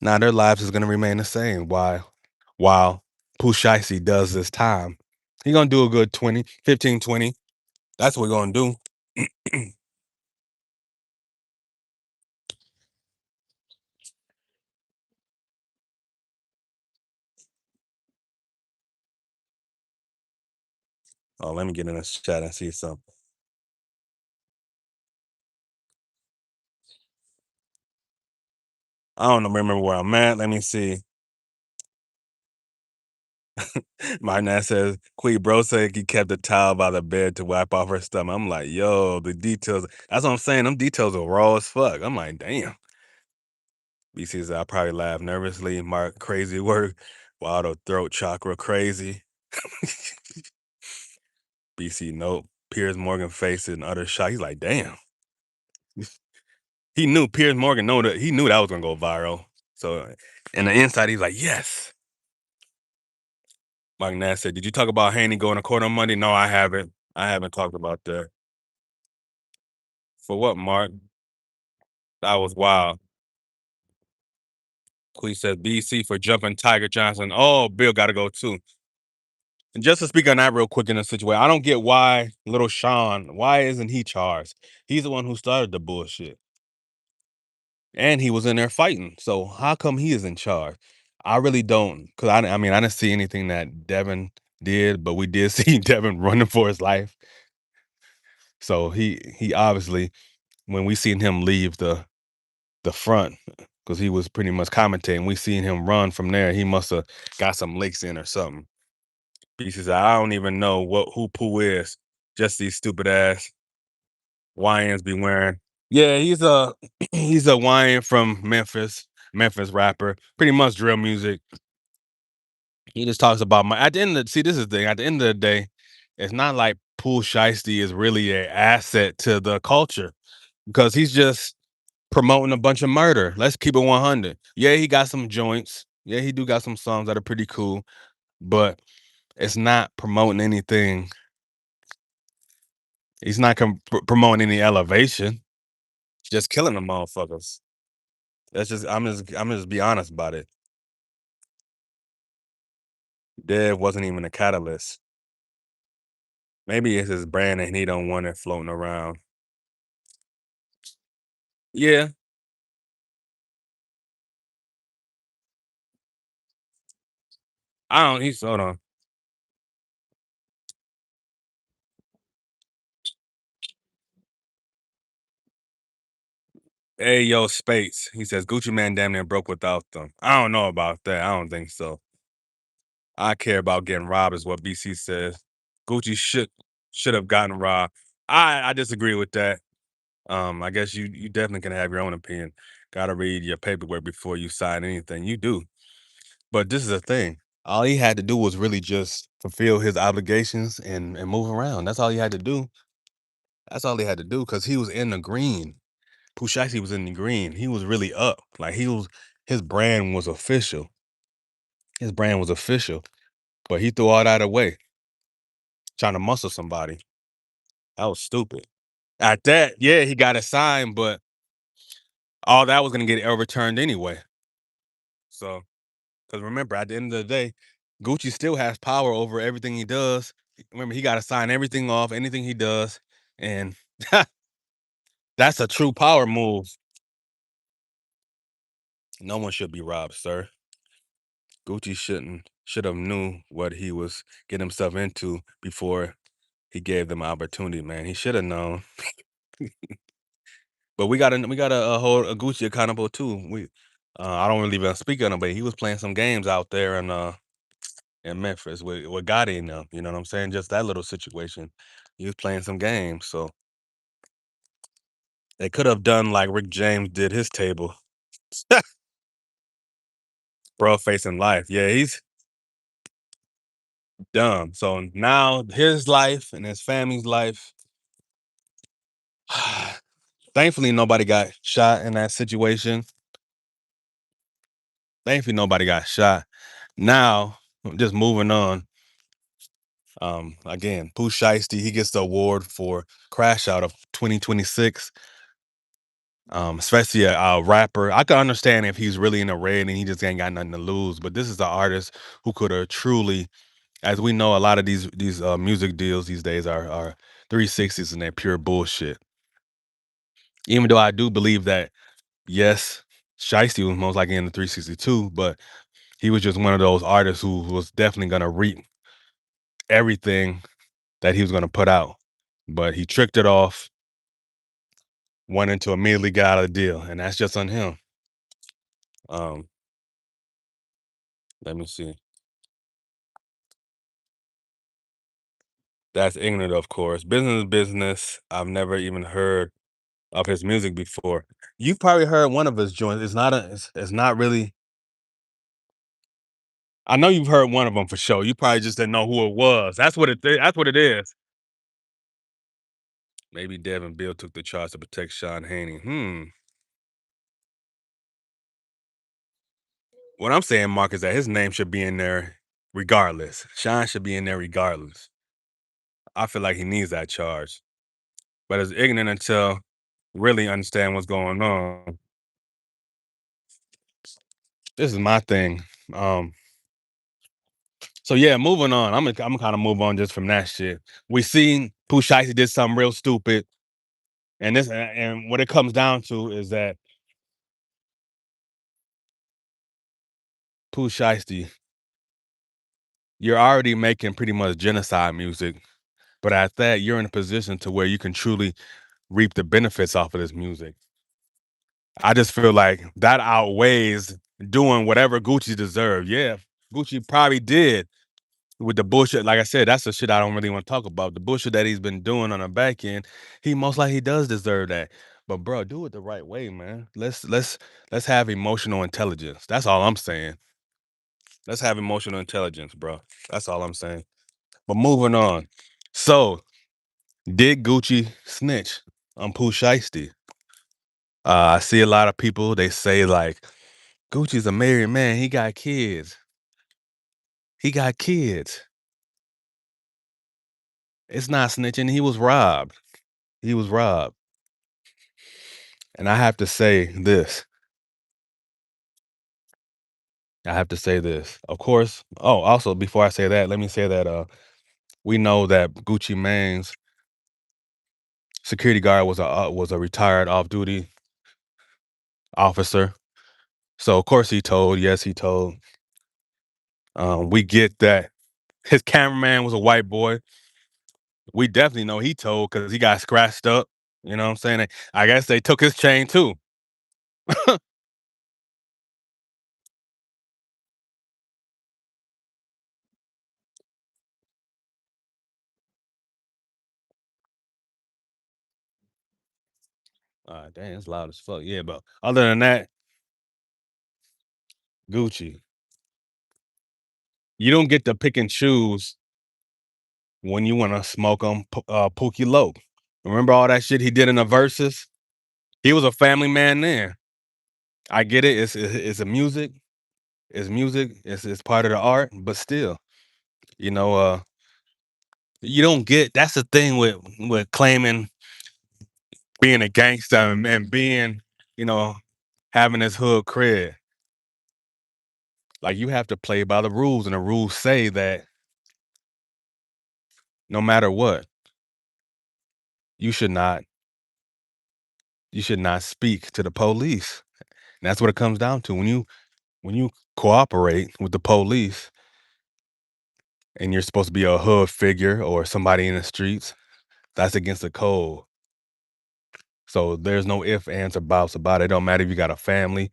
now their lives is gonna remain the same. While Pooh Shiesty does this time. He gonna do a good 20, 15, 20. That's what we're gonna do. Oh, let me get in this chat and see something. I don't remember where I'm at. Let me see. My nan says, Quee bro said he kept a towel by the bed to wipe off her stomach. I'm like, yo, the details. That's what I'm saying. Them details are raw as fuck. I'm like, damn. BC says, I probably laugh nervously. Mark, crazy work. Wild the throat chakra, crazy. BC, nope. Piers Morgan faced an utter shock. He's like, damn. He knew Piers Morgan know that he knew that was gonna go viral. So in the inside, he's like, yes. Mike Nash said, did you talk about Haney going to court on Monday? No, I haven't. I haven't talked about that. For what, Mark? That was wild. Clee said BC for jumping Tiger Johnson. Oh, Bill got to go too. And just to speak on that real quick in a situation, I don't get why little Sean, why isn't he charged? He's the one who started the bullshit. And he was in there fighting. So how come he is in charge? I really don't. Because I mean, I didn't see anything that Devin did, but we did see Devin running for his life. So he obviously, when we seen him leave the front, because he was pretty much commentating, we seen him run from there. He must have got some licks in or something. He says, I don't even know who Pooh is. Just these stupid ass YNs be wearing. Yeah, he's a he's a YN from Memphis rapper, pretty much drill music. He just talks about my at the end of see this is the thing. At the end of the day, it's not like Pooh Shiesty is really an asset to the culture because he's just promoting a bunch of murder. Let's keep it 100. Yeah, he got some joints. Yeah, he do got some songs that are pretty cool, but it's not promoting anything. He's not promoting any elevation. Just killing the motherfuckers. That's just I'm just be honest about it. Dev wasn't even a catalyst. Maybe it's his brand and he don't want it floating around. Yeah, I don't. He's hold on. Hey yo, Space. He says Gucci Man damn near broke without them. I don't know about that. I don't think so. I care about getting robbed, is what BC says. Gucci should have gotten robbed. I disagree with that. I guess you definitely can have your own opinion. Gotta read your paperwork before you sign anything. You do. But this is the thing. All he had to do was really just fulfill his obligations and move around. That's all he had to do. That's all he had to do because he was in the green. Pushashi was in the green. He was really up. Like his brand was official. His brand was official. But he threw all that away, trying to muscle somebody. That was stupid. At that, yeah, he got a sign, but all that was gonna get overturned anyway. So, because remember, at the end of the day, Gucci still has power over everything he does. Remember, he got to sign everything off, anything he does, and that's a true power move. No one should be robbed, sir. Gucci should have knew what he was getting himself into before he gave them opportunity. Man, he should have known. But we gotta hold Gucci accountable too. I don't really even speak on him, but he was playing some games out there in Memphis with Gotti and them. You know what I'm saying? Just that little situation. He was playing some games, so they could have done like Rick James did his table. Bro facing life. Yeah, he's dumb. So now his life and his family's life. Thankfully, nobody got shot in that situation. Thankfully, nobody got shot. Now, just moving on. Again, Pooh Shiesty, he gets the award for Crash Out of 2026. Especially a rapper. I could understand if he's really in the red and he just ain't got nothing to lose. But this is an artist who could have truly, as we know, a lot of these music deals these days are 360s and they're pure bullshit. Even though I do believe that yes, Shiesty was most likely in the 362, but he was just one of those artists who was definitely gonna reap everything that he was gonna put out. But he tricked it off, went into immediately got out of the deal, and that's just on him. Um, Let me see. That's ignorant, of course. Business is business. I've never even heard of his music before. You've probably heard one of his joints. It's not really. I know you've heard one of them for sure. You probably just didn't know who it was. That's what it is. Maybe Devin Bill took the charge to protect Sean Haney. What I'm saying, Mark, is that his name should be in there regardless. Sean should be in there regardless. I feel like he needs that charge. But it's ignorant until really understand what's going on. This is my thing. Um, so yeah, moving on. I'm gonna kind of move on just from that shit. We seen Pooh Shiesty did something real stupid, and what it comes down to is that Pooh Shiesty, you're already making pretty much genocide music, but at that, you're in a position to where you can truly reap the benefits off of this music. I just feel like that outweighs doing whatever Gucci deserved. Yeah, Gucci probably did with the bullshit. Like I said, that's the shit I don't really want to talk about. The bullshit that he's been doing on the back end, he most likely does deserve that. But bro, do it the right way, man. Let's have emotional intelligence. That's all I'm saying. Let's have emotional intelligence, bro. That's all I'm saying. But moving on. So, did Gucci snitch on Pooh Shiesty? I see a lot of people, they say like, Gucci's a married man, he got kids. He got kids. It's not snitching, he was robbed. He was robbed. And I have to say this. I have to say this. Of course. Oh, also before I say that, let me say that we know that Gucci Mane's security guard was a retired off-duty officer. So of course he told, yes, he told. We get that his cameraman was a white boy. We definitely know he told because he got scratched up. You know what I'm saying? I guess they took his chain too. Dang, it's loud as fuck. Yeah, but other than that, Gucci, you don't get to pick and choose when you want to smoke on Pookie Low. Remember all that shit he did in the verses? He was a family man then. I get it. It's a music. It's music. It's part of the art. But still, you know, you don't get. That's the thing with claiming being a gangster and being, you know, having this hood cred. Like you have to play by the rules, and the rules say that no matter what, you should not you should not speak to the police. And that's what it comes down to. When you cooperate with the police and you're supposed to be a hood figure or somebody in the streets, that's against the code. So there's no if, ands, or buts about it. It don't matter if you got a family.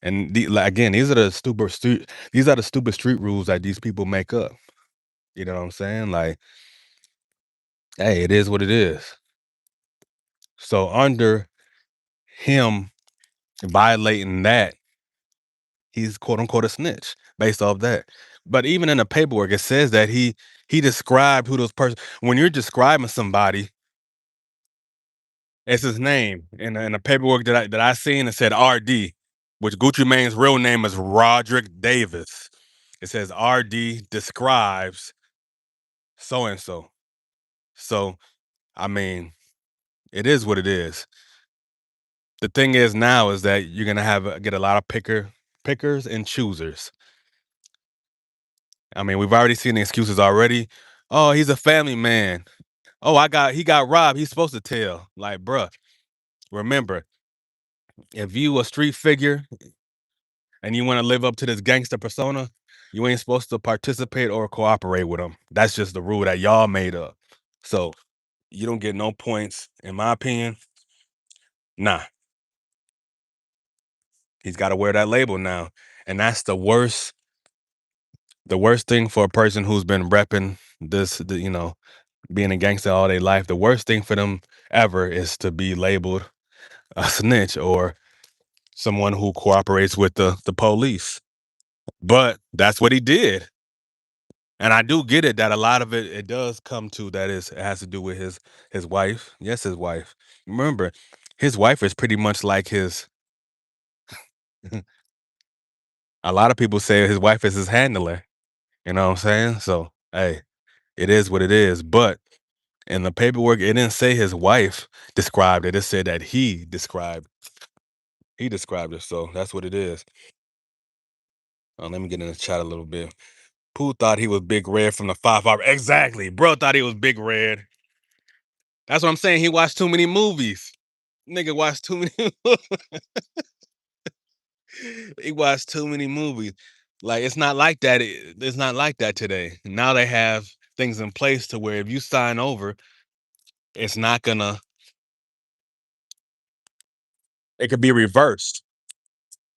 And like, again, these are the stupid street rules that these people make up. You know what I'm saying? Like, hey, it is what it is. So under him violating that, he's quote unquote a snitch based off that. But even in the paperwork, it says that he described who those person. When you're describing somebody, it's his name. In the paperwork that I seen, it said RD, which Gucci Mane's real name is Roderick Davis. It says RD describes so and so. So, I mean, it is what it is. The thing is now is that you're gonna get a lot of pickers and choosers. I mean, we've already seen the excuses already. Oh, he's a family man. Oh, he got robbed. He's supposed to tell. Like, bruh, remember, if you a street figure and you want to live up to this gangster persona, you ain't supposed to participate or cooperate with them. That's just the rule that y'all made up. So you don't get no points, in my opinion. Nah, he's got to wear that label now, and that's the worst. The worst thing for a person who's been repping being a gangster all their life. The worst thing for them ever is to be labeled a snitch or someone who cooperates with the police. But that's what he did. And I do get it that a lot of it does come to that is it has to do with his wife. Yes, his wife. Remember, his wife is pretty much like his a lot of people say his wife is his handler. You know what I'm saying? So hey, it is what it is. But in the paperwork, it didn't say his wife described it. It said that he described it. So that's what it is. Let me get in the chat a little bit. Pooh thought he was Big Red from the 5 Hour. Exactly. Bro thought he was Big Red. That's what I'm saying. He watched too many movies. Nigga watched too many he watched too many movies. Like it's not like that. It's not like that today. Now they have things in place to where if you sign over, it's not gonna it could be reversed.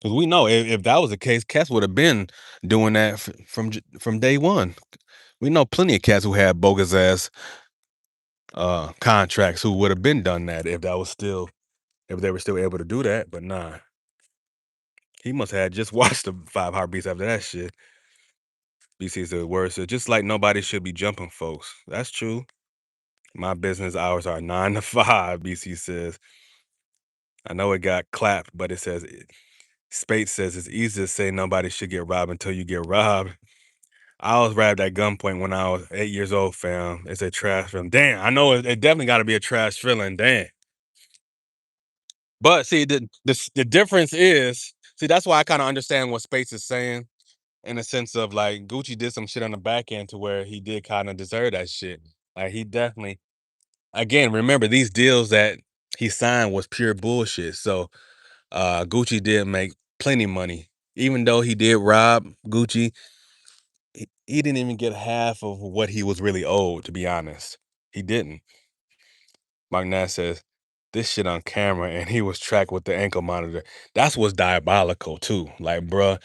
Because we know if that was the case, cats would have been doing that from day one. We know plenty of cats who had bogus ass contracts who would have been done that if they were still able to do that. But nah, he must have just watched the 5 Heartbeats after that shit. BC said worse. So just like nobody should be jumping folks. That's true. My business hours are 9 to 5. BC says. I know it got clapped, but it says Spate says it's easy to say nobody should get robbed until you get robbed. I was robbed at gunpoint when I was 8 years old, fam. It's a trash feeling. Damn, I know it definitely got to be a trash feeling. Damn. But see, the difference is, see, that's why I kind of understand what Space is saying in the sense of like Gucci did some shit on the back end to where he did kind of deserve that shit. Like he definitely, again, remember these deals that he signed was pure bullshit. So Gucci did make plenty money. Even though he did rob Gucci, he didn't even get half of what he was really owed, to be honest. He didn't. Mark Nass says, this shit on camera and he was tracked with the ankle monitor. That's what's diabolical too. Like, bruh,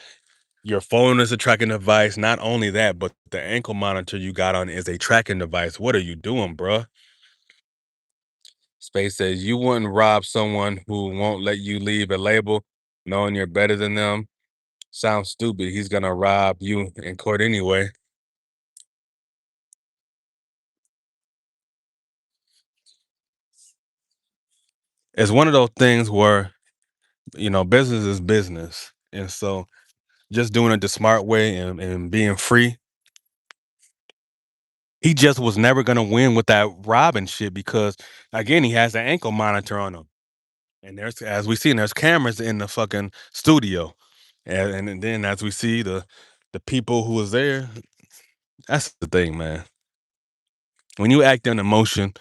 your phone is a tracking device. Not only that, but the ankle monitor you got on is a tracking device. What are you doing, bruh? Space says, you wouldn't rob someone who won't let you leave a label knowing you're better than them. Sounds stupid. He's gonna rob you in court anyway. It's one of those things where, business is business. And so just doing it the smart way and being free, he just was never gonna win with that robbing shit because again, he has an ankle monitor on him. And there's as we see, there's cameras in the fucking studio. And then as we see the people who was there, that's the thing, man. When you act on emotion,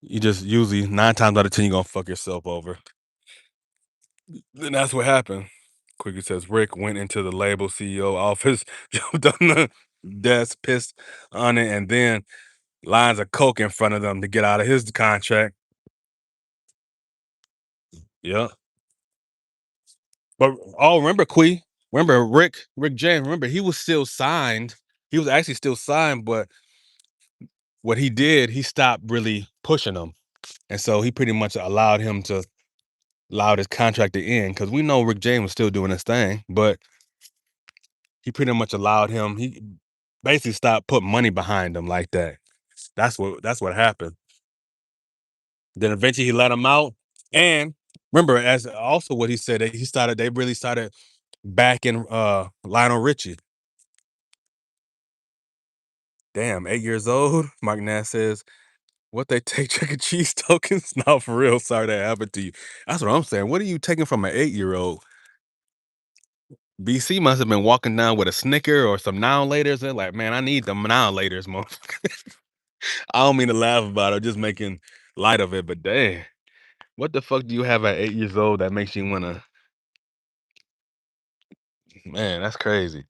you just usually 9 times out of 10 you're gonna fuck yourself over. Then that's what happened. Quickie says Rick went into the label CEO office, jumped on the desk, pissed on it, and then lines of coke in front of them to get out of his contract. Yeah. But remember Quee? Remember Rick James, remember he was still signed. He was actually still signed, but what he did, he stopped really pushing him. And so he pretty much allowed his contract to end because we know Rick James was still doing his thing, but he pretty much allowed him. He basically stopped putting money behind him like that. That's what happened. Then eventually he let him out. And remember, as also what he said, that they really started backing Lionel Richie. Damn, 8 years old? Mike Nass says, "What they take Chuck E. Cheese tokens?" No, for real, sorry that happened to you. That's what I'm saying. What are you taking from an 8-year-old? BC must have been walking down with a Snicker or some Now and Laters. They're like, "Man, I need them Now and Laters, motherfucker." I don't mean to laugh about it, I'm just making light of it, but dang, what the fuck do you have at 8 years old that makes you wanna man, that's crazy.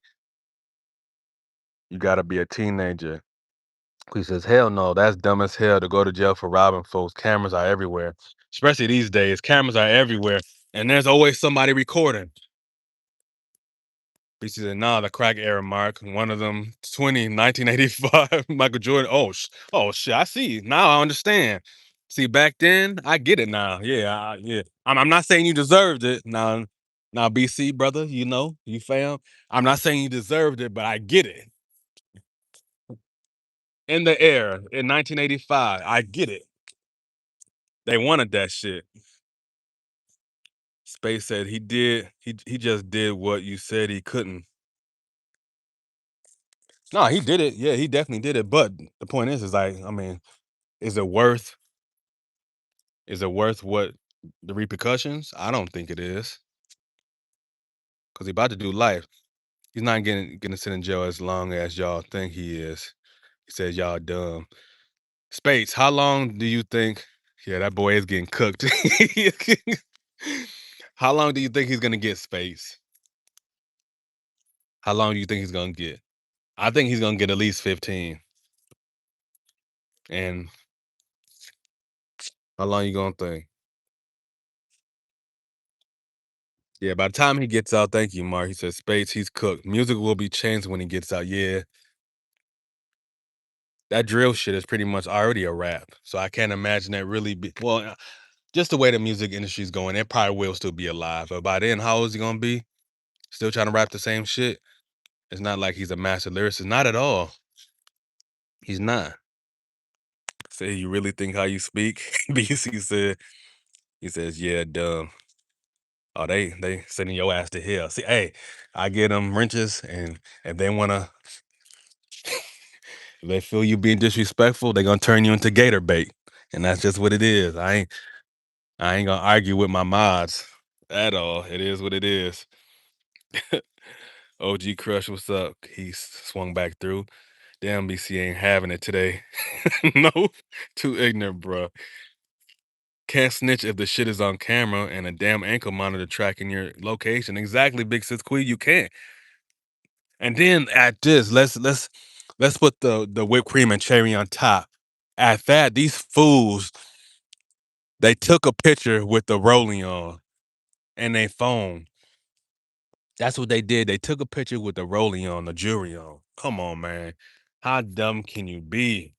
You gotta be a teenager. He says, "Hell no, that's dumb as hell to go to jail for robbing folks. Cameras are everywhere, especially these days. Cameras are everywhere, and there's always somebody recording." He said, "Nah, the crack era, Mark. One of them, 1985, Michael Jordan. Oh shit. I see now. I understand. See, back then, I get it now. Yeah, yeah. I'm not saying you deserved it. Now, BC brother, you fam. I'm not saying you deserved it, but I get it. In the era in 1985, I get it. They wanted that shit." Space said he did. He just did what you said he couldn't. No, he did it. Yeah, he definitely did it. But the point is like, I mean, is it worth? Is it worth what the repercussions? I don't think it is, because he about to do life. He's not getting to sit in jail as long as y'all think he is. He says y'all dumb. Spates, how long do you think? Yeah, that boy is getting cooked. How long do you think he's gonna get, Space? How long do you think he's gonna get? I think he's gonna get at least 15. And how long you gonna think? Yeah, by the time he gets out, thank you, Mark. He says, Spates, he's cooked. Music will be changed when he gets out. Yeah, that drill shit is pretty much already a rap. So I can't imagine that really be just the way the music industry's going, it probably will still be alive. But by then, how old is he gonna be? Still trying to rap the same shit? It's not like he's a master lyricist. Not at all. He's not. Say you really think how you speak? BC said, he says, yeah, dumb. Oh, they sending your ass to hell. See, hey, I get them wrenches, and if they wanna, if they feel you being disrespectful, they gonna turn you into gator bait, and that's just what it is. I ain't gonna argue with my mods at all. It is what it is. OG Crush, what's up? He swung back through. Damn, BC ain't having it today. No, too ignorant, bro. Can't snitch if the shit is on camera and a damn ankle monitor tracking your location. Exactly, Big Sis Queen, you can't. And then at this, let's put the whipped cream and cherry on top. At that, these fools, they took a picture with the rolling on and they phone. That's what they did. They took a picture with the rolling on, the jewelry on. Come on, man. How dumb can you be?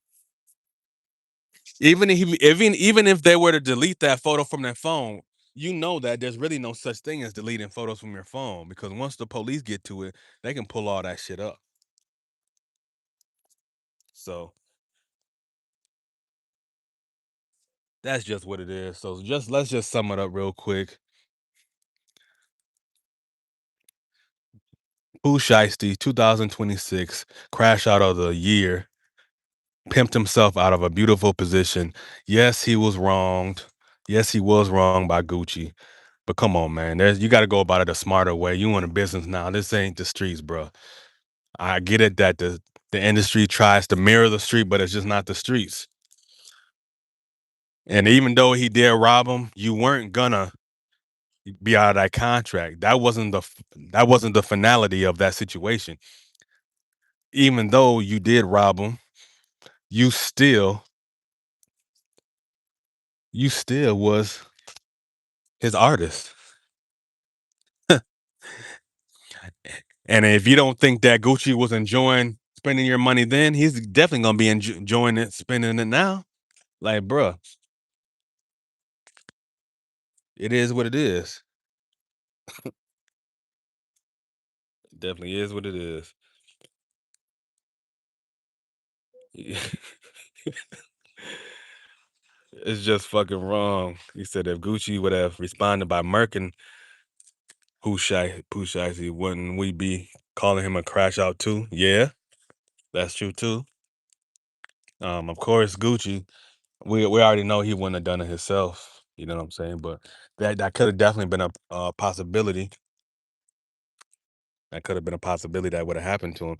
Even if they were to delete that photo from their phone, you know that there's really no such thing as deleting photos from your phone, because once the police get to it, they can pull all that shit up. So that's just what it is. So let's just sum it up real quick. Pooh Shiesty, 2026, crash out of the year, pimped himself out of a beautiful position. Yes, he was wronged. Yes, he was wronged by Gucci. But come on, man. You got to go about it a smarter way. You in a business now. This ain't the streets, bro. I get it that the industry tries to mirror the street, but it's just not the streets. And even though he did rob him, you weren't gonna be out of that contract. That wasn't the finality of that situation. Even though you did rob him, you still was his artist. And if you don't think that Gucci was enjoying spending your money then, he's definitely gonna be enjoying it, spending it now. Like, bruh, it is what it is. It definitely is what it is. It's just fucking wrong. He said if Gucci would have responded by murking Pooh Shiesty, wouldn't we be calling him a crash out too? Yeah, that's true too. Of course, Gucci, we already know he wouldn't have done it himself. You know what I'm saying? But that could have definitely been a possibility. That could have been a possibility that would have happened to him.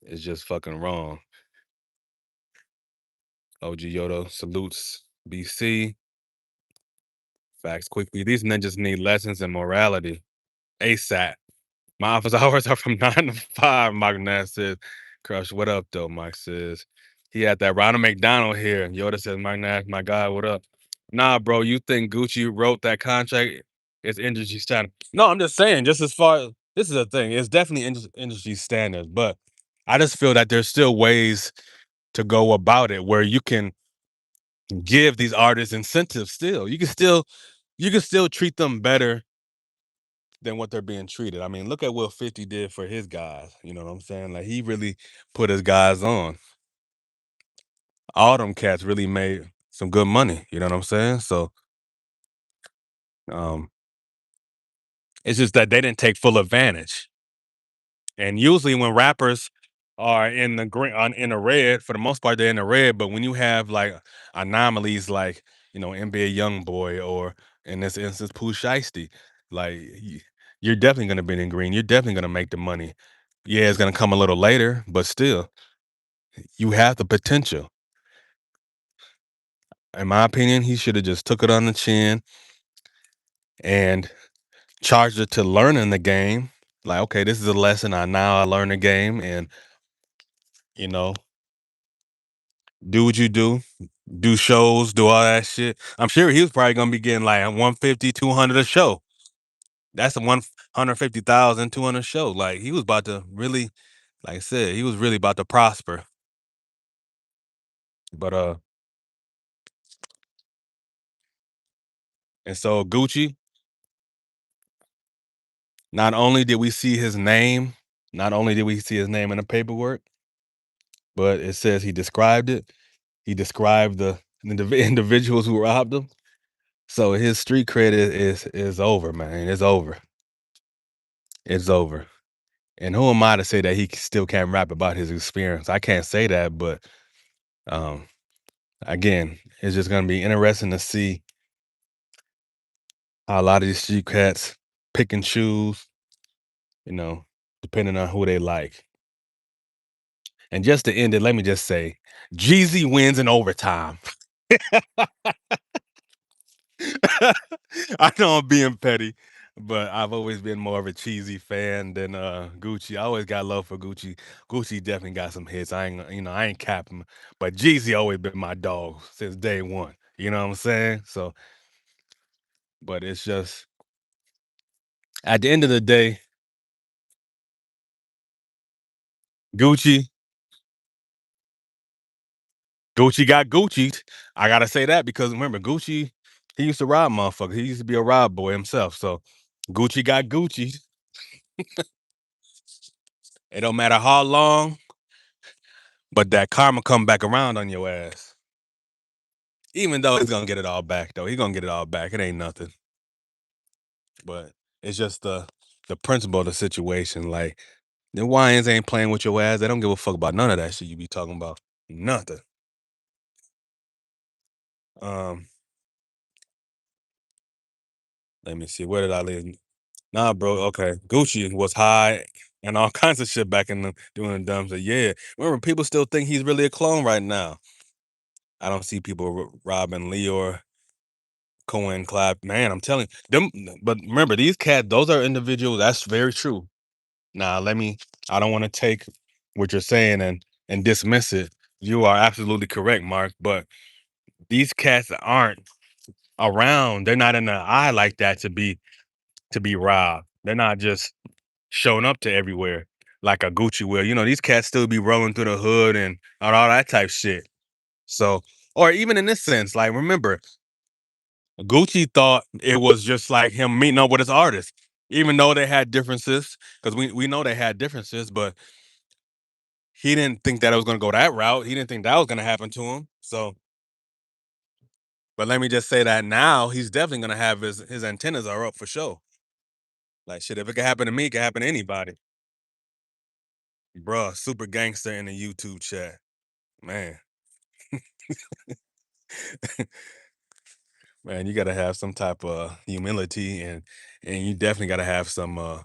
It's just fucking wrong. OG Yodo salutes BC. Facts quickly. These ninjas need lessons in morality. ASAP. My office hours are from 9 to 5, Mike Nash says. Crush, what up, though? Mike says. He had that Ronald McDonald here. Yoda says, Mike Nash, my guy, what up? Nah, bro, you think Gucci wrote that contract? It's industry standard. No, I'm just saying, just as far as this is the thing, it's definitely industry standards, but I just feel that there's still ways to go about it where you can give these artists incentives still. You can still treat them better than what they're being treated. I mean, look at what 50 did for his guys. You know what I'm saying? Like he really put his guys on. All them cats really made some good money. You know what I'm saying? So um it's just that they didn't take full advantage. And usually when rappers are in the green in the red, for the most part, they're in the red. But when you have like anomalies like, NBA Young Boy or in this instance Pooh Shiesty, like you're definitely gonna be in green. You're definitely gonna make the money. Yeah, it's gonna come a little later, but still, you have the potential. In my opinion, he should have just took it on the chin and charged it to learning the game. Like, okay, this is a lesson. I learn the game and you know, do what you do shows, do all that shit. I'm sure he was probably gonna be getting like 150, 200 a show. That's a 150,000, 200 show. Like he was about to really, like I said, he was really about to prosper. But and so Gucci, not only did we see his name, not only did we see his name in the paperwork, but it says he described it. He described the individuals who robbed him. So his street credit is over, man. It's over. It's over. And who am I to say that he still can't rap about his experience? I can't say that, but um, again, it's just gonna be interesting to see how a lot of these street cats pick and choose, you know, depending on who they like. And just to end it, let me just say, Jeezy wins in overtime. I know I'm being petty, but I've always been more of a cheesy fan than Gucci. I always got love for Gucci. Gucci definitely got some hits. I ain't capping, but Jeezy always been my dog since day one. You know what I'm saying? So, but it's just at the end of the day, Gucci, Gucci got Gucci'd. I gotta say that because remember, Gucci, he used to rob motherfuckers. He used to be a rob boy himself. So Gucci got Gucci. It don't matter how long, but that karma come back around on your ass. Even though he's gonna get it all back, though. He's gonna get it all back. It ain't nothing. But it's just the principle of the situation. Like the Wyans ain't playing with your ass. They don't give a fuck about none of that shit you be talking about. Nothing. Um, let me see. Where did I leave? Nah, bro. Okay. Gucci was high and all kinds of shit back in the doing the dumb shit. Yeah. Remember, people still think he's really a clone right now. I don't see people robbing Leor, Cohen, Clap. Man, I'm telling them. But remember, these cats, those are individuals. That's very true. Now, I don't want to take what you're saying and dismiss it. You are absolutely correct, Mark. But these cats aren't around. They're not in the eye like that to be robbed. They're not just showing up to everywhere like a Gucci will. These cats still be rolling through the hood and all that type shit. So, or even in this sense, like remember, Gucci thought it was just like him meeting up with his artist, even though they had differences, because we know they had differences, but he didn't think that it was gonna go that route. He didn't think that was gonna happen to him. So, but let me just say that now he's definitely gonna have his antennas are up for sure. Like shit, if it could happen to me, it could happen to anybody. Bruh, super gangster in the YouTube chat. Man, man, you gotta have some type of humility and you definitely gotta have some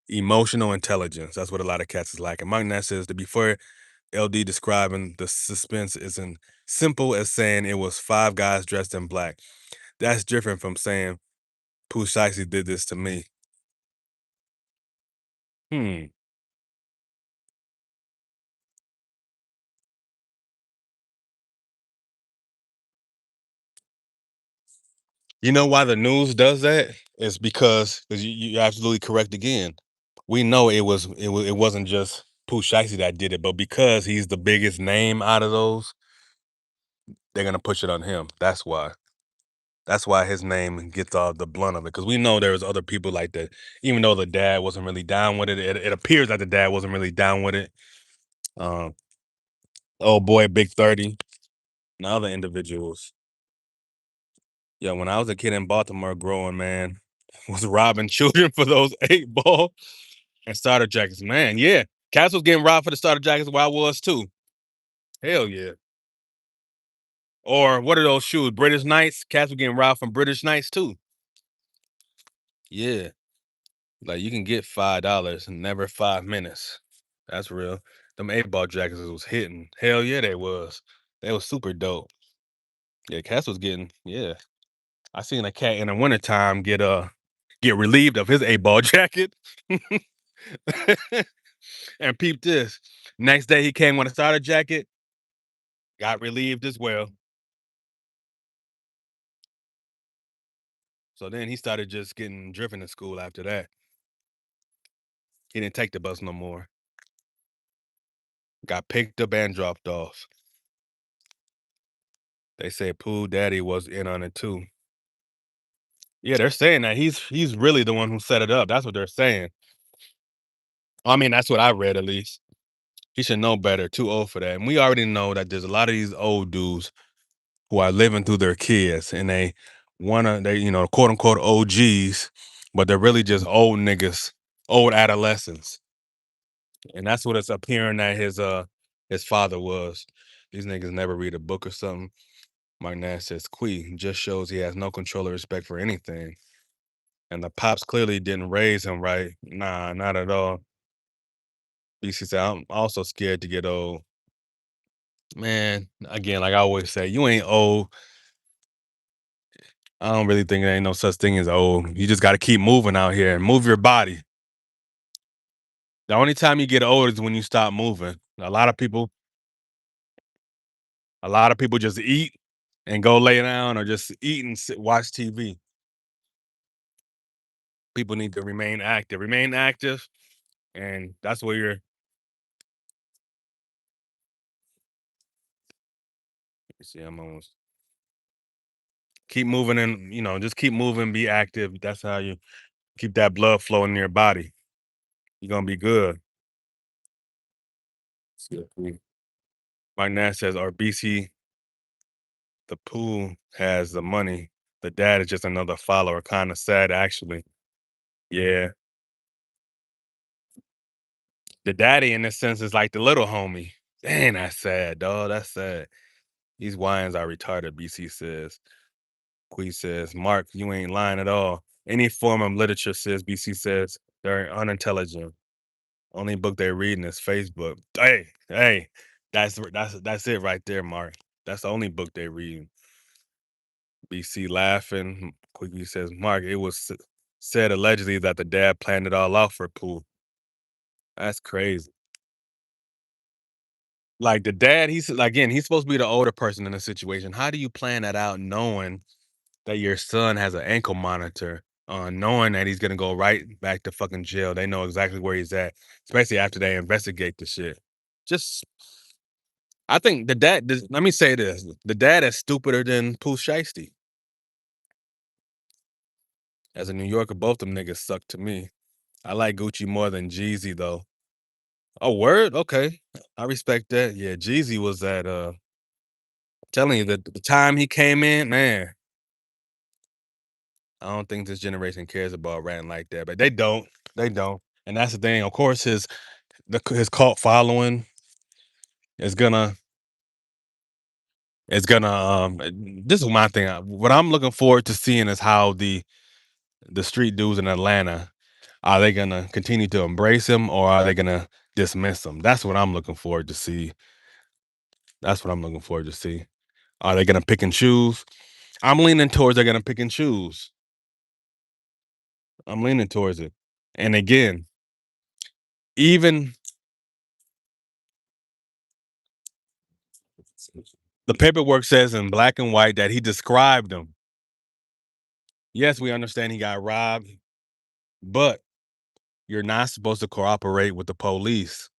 emotional intelligence. That's what a lot of cats is like. And Mike Ness says to be fair, LD describing the suspense isn't simple as saying it was five guys dressed in black. That's different from saying Pooh Shiesty did this to me. Hmm. You know why the news does that? It's because you're absolutely correct again. We know it wasn't just Pooh Shiesty that did it, but because he's the biggest name out of those, they're gonna push it on him. That's why. That's why his name gets all the blunt of it. Because we know there's other people like that. Even though the dad wasn't really down with it, it appears that the dad wasn't really down with it. Um, oh boy, Big 30, and other individuals. Yeah, when I was a kid in Baltimore growing, man, was robbing children for those 8 ball and starter jackets. Man, yeah. Cats was getting robbed for the starter jackets where I was too. Hell yeah. Or what are those shoes? British Knights? Cats were getting robbed from British Knights too. Yeah. Like you can get $5 in never 5 minutes. That's real. Them 8 ball jackets was hitting. Hell yeah, they was. They was super dope. Yeah, cats was getting, yeah. I seen a cat in the wintertime get relieved of his 8 ball jacket. And peep this. Next day he came with a starter jacket, got relieved as well. So then he started just getting driven to school after that. He didn't take the bus no more. Got picked up and dropped off. They said Pooh Daddy was in on it too. Yeah, they're saying that he's really the one who set it up. That's what they're saying. I mean, that's what I read at least. He should know better. Too old for that. And we already know that there's a lot of these old dudes who are living through their kids and they quote unquote OGs, but they're really just old niggas, old adolescents. And that's what it's appearing that his father was. These niggas never read a book or something. Mike Nash says Quee just shows he has no control or respect for anything. And the pops clearly didn't raise him right. Nah, not at all. BC said, I'm also scared to get old. Man, again, like I always say, you ain't old. I don't really think there ain't no such thing as old. You just gotta keep moving out here and move your body. The only time you get old is when you stop moving. A lot of people just eat and go lay down or just eat and watch TV. People need to remain active. Remain active, and that's where you're. See, I'm almost keep moving and just keep moving, be active. That's how you keep that blood flowing in your body. You're gonna be good. Yeah. Mike Nash says, "Our BC, the pool has the money. The dad is just another follower." Kind of sad, actually. Yeah, the daddy in this sense is like the little homie. Dang, that's sad, dog. That's sad. These wines are retarded. BC says. Quee says, "Mark, you ain't lying at all. Any form of literature," says BC says, "they're unintelligent. Only book they reading is Facebook." Hey, that's it right there, Mark. That's the only book they read. BC laughing. Quickie says, "Mark, it was said allegedly that the dad planned it all out for Pooh." That's crazy. Like the dad, he's supposed to be the older person in the situation. How do you plan that out knowing that your son has an ankle monitor, knowing that he's gonna go right back to fucking jail? They know exactly where he's at, especially after they investigate the shit. Just I think the dad let me say this. The dad is stupider than Pooh Shiesty. As a New Yorker, both them niggas suck to me. I like Gucci more than Jeezy though. Oh, word? Okay. I respect that. Yeah, Jeezy was at telling you that the time he came in, man, I don't think this generation cares about ratting like that, but they don't. They don't. And that's the thing. Of course, his cult following. It's gonna it's gonna this is my thing. What I'm looking forward to seeing is how the street dudes in Atlanta, are they gonna continue to embrace him or are they gonna dismiss him? That's what I'm looking forward to see. That's what I'm looking forward to see. Are they gonna pick and choose? I'm leaning towards they're gonna pick and choose. I'm leaning towards it. And again, even the paperwork says in black and white that he described them. Yes, we understand he got robbed, but you're not supposed to cooperate with the police.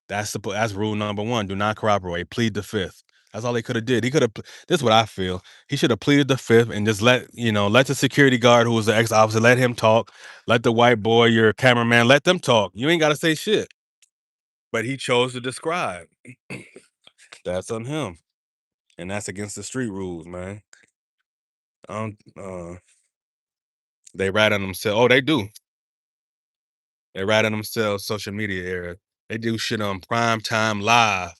That's rule number one. Do not cooperate. Plead the fifth. That's all he could have did. He could have. This is what I feel. He should have pleaded the fifth and just let the security guard who was the ex officer let him talk. Let the white boy, your cameraman, let them talk. You ain't got to say shit. But he chose to describe. That's on him, and that's against the street rules, man. They rat on themselves. Oh, they do. They rat on themselves. Social media era. They do shit on prime time live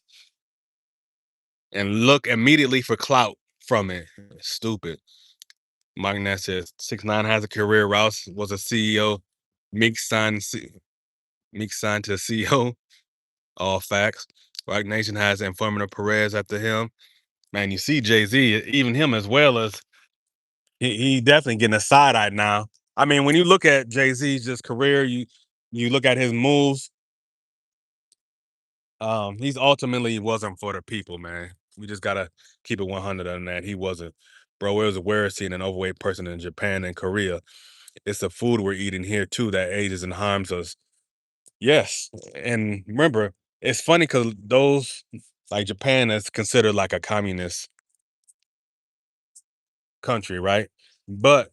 and look immediately for clout from it. Stupid. Mike Nash says 6ix9ine has a career. Rouse was a CEO. Meek signed, Meek signed to CEO. All facts. Rock Nation has Informative Perez after him. Man, you see Jay Z, even him as well as he definitely getting a side eye now. I mean, when you look at Jay Z's just career, you look at his moves. He's ultimately wasn't for the people, man. We just gotta keep it 100 on that. He wasn't, bro. It was a weird seeing an overweight person in Japan and Korea. It's the food we're eating here too that ages and harms us. Yes, and remember, it's funny because those like Japan is considered like a communist country, right? But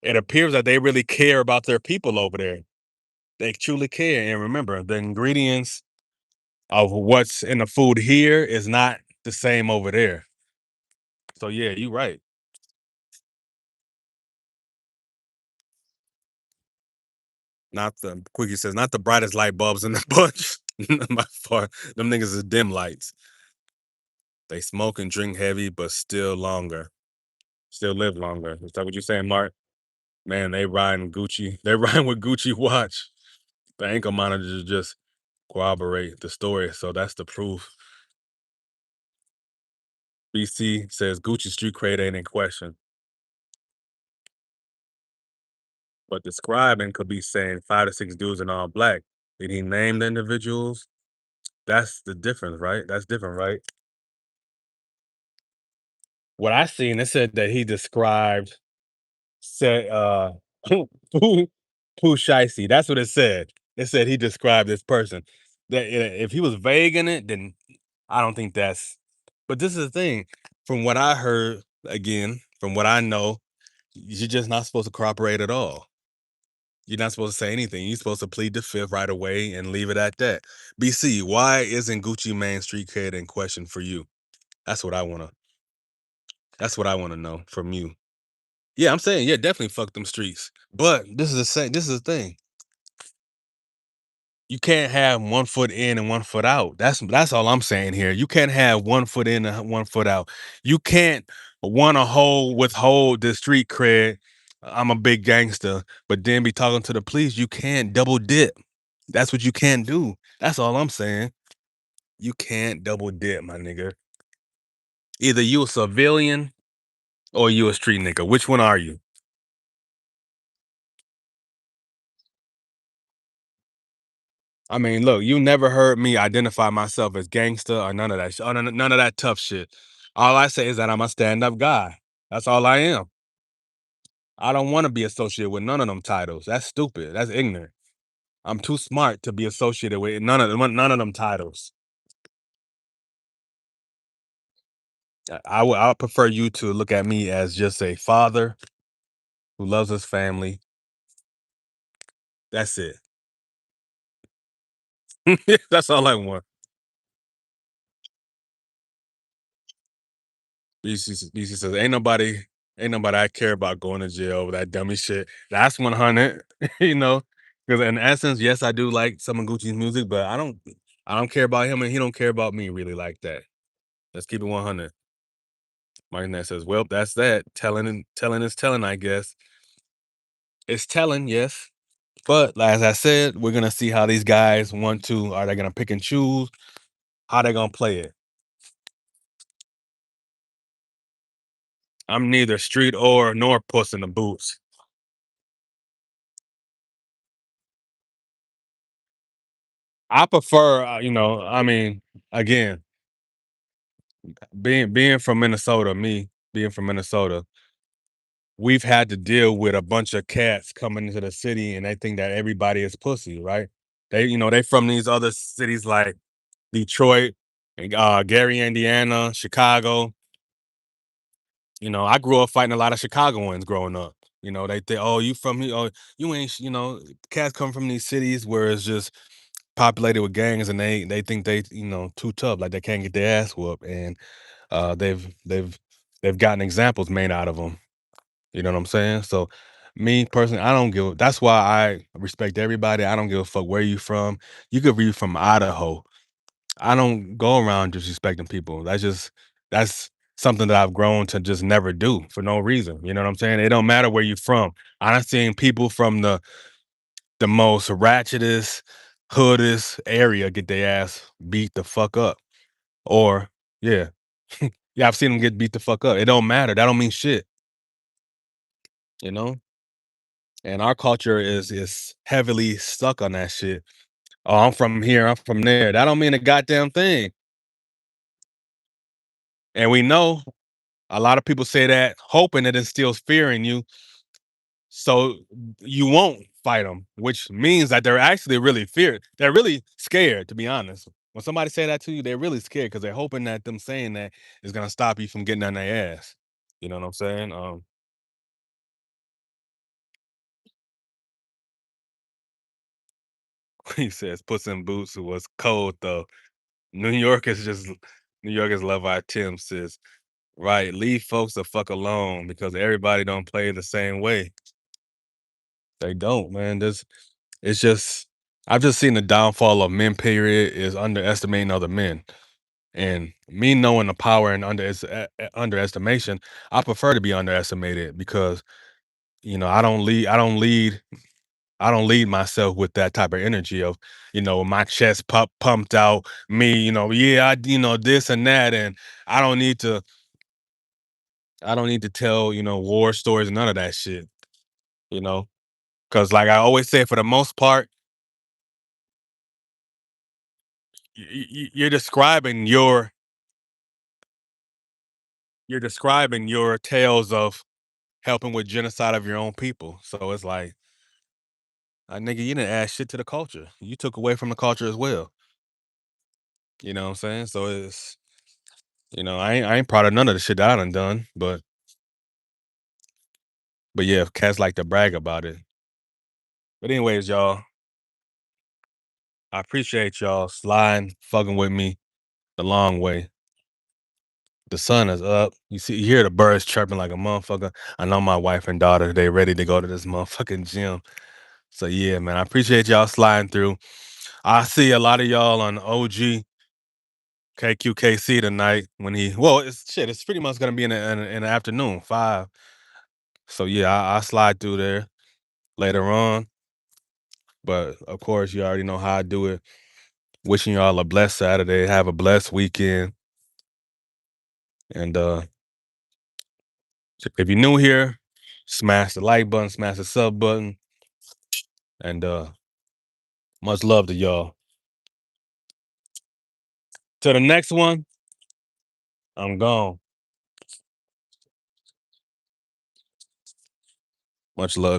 it appears that they really care about their people over there. They truly care. And remember, the ingredients of what's in the food here is not the same over there. So yeah, you're right. Not the Quickie says, not the brightest light bulbs in the bunch. By far, them niggas is dim lights. They smoke and drink heavy, but still longer. Still live longer. Is that what you're saying, Mark? Man, they riding Gucci. They riding with Gucci watch. The ankle monitors just corroborate the story. So that's the proof. BC says Gucci street cred ain't in question. But describing could be saying 5 to 6 dudes in all black. Did he name the individuals? That's the difference, right? That's different, right? What I seen, it said that he described said Pooh Pooh Shiesty. That's what it said. It said he described this person. That if he was vague in it, then I don't think that's. But this is the thing. From what I heard, again, from what I know, you're just not supposed to cooperate at all. You're not supposed to say anything. You're supposed to plead the fifth right away and leave it at that. BC, why isn't Gucci Mane street cred in question for you? That's what I wanna. That's what I wanna know from you. Yeah, I'm saying, yeah, definitely fuck them streets. But this is the thing. You can't have 1 foot in and 1 foot out. That's all I'm saying here. You can't have 1 foot in and 1 foot out. You can't wanna withhold the street cred. I'm a big gangster, but then be talking to the police. You can't double dip. That's what you can't do. That's all I'm saying. You can't double dip, my nigga. Either you a civilian or you a street nigga. Which one are you? I mean, look, you never heard me identify myself as gangster or none of that. None of that tough shit. All I say is that I'm a stand-up guy. That's all I am. I don't want to be associated with none of them titles. That's stupid. That's ignorant. I'm too smart to be associated with none of them titles. I would prefer you to look at me as just a father who loves his family. That's it. That's all I want. BC says, ain't nobody I care about going to jail over that dummy shit. That's 100, you know. Because in essence, yes, I do like some of Gucci's music, but I don't. I don't care about him, and he don't care about me really like that. Let's keep it 100. Mike Ness says, "Well, that's that. Telling is telling, I guess. It's telling, yes. But as I said, we're gonna see how these guys want to. Are they gonna pick and choose? How they gonna play it? I'm neither street or nor puss in the boots. I prefer, I mean, again, being from Minnesota, me being from Minnesota, we've had to deal with a bunch of cats coming into the city, and they think that everybody is pussy, right? They from these other cities like Detroit, and Gary, Indiana, Chicago. I grew up fighting a lot of Chicagoans growing up. They think, oh, you from here? Oh, you ain't. Cats come from these cities where it's just populated with gangs, and they think they too tough, like they can't get their ass whooped, and they've gotten examples made out of them. You know what I'm saying? So, me personally, I don't give. That's why I respect everybody. I don't give a fuck where you from. You could be from Idaho. I don't go around disrespecting people. That's something that I've grown to just never do for no reason. You know what I'm saying? It don't matter where you're from. I've seen people from the most ratchetest, hoodest area get their ass beat the fuck up. Or yeah. Yeah, I've seen them get beat the fuck up. It don't matter. That don't mean shit, you know? And our culture is heavily stuck on that shit. Oh, I'm from here, I'm from there. That don't mean a goddamn thing. And we know a lot of people say that hoping it instills fear in you, so you won't fight them, which means that they're actually really feared. They're really scared, to be honest. When somebody say that to you, they're really scared because they're hoping that them saying that is gonna stop you from getting on their ass. You know what I'm saying? He says, "Puss in Boots was cold though. New York is just New Yorkers love our Tim says, right, leave folks the fuck alone because everybody don't play the same way. They don't, man. It's just I've just seen the downfall of men, period, is underestimating other men. And me knowing the power and underestimation, I prefer to be underestimated because, I don't lead myself with that type of energy of, my chest pumped out, me, yeah, this and that. And I don't need to I don't need to tell, war stories, none of that shit, you know. Cause like I always say, for the most part, you're describing your tales of helping with genocide of your own people. So it's like, nigga, you didn't add shit to the culture. You took away from the culture as well. You know what I'm saying? So I ain't proud of none of the shit that I done, but yeah, cats like to brag about it. But anyways, y'all, I appreciate y'all sliding, fucking with me the long way. The sun is up. You hear the birds chirping like a motherfucker. I know my wife and daughter, they ready to go to this motherfucking gym. So yeah, man, I appreciate y'all sliding through. I see a lot of y'all on OG KQKC tonight when it's pretty much gonna be in the afternoon, 5. So yeah, I slide through there later on. But of course, you already know how I do it. Wishing y'all a blessed Saturday. Have a blessed weekend. And if you're new here, smash the like button, smash the sub button, and much love to y'all. To the next one, I'm gone. Much love.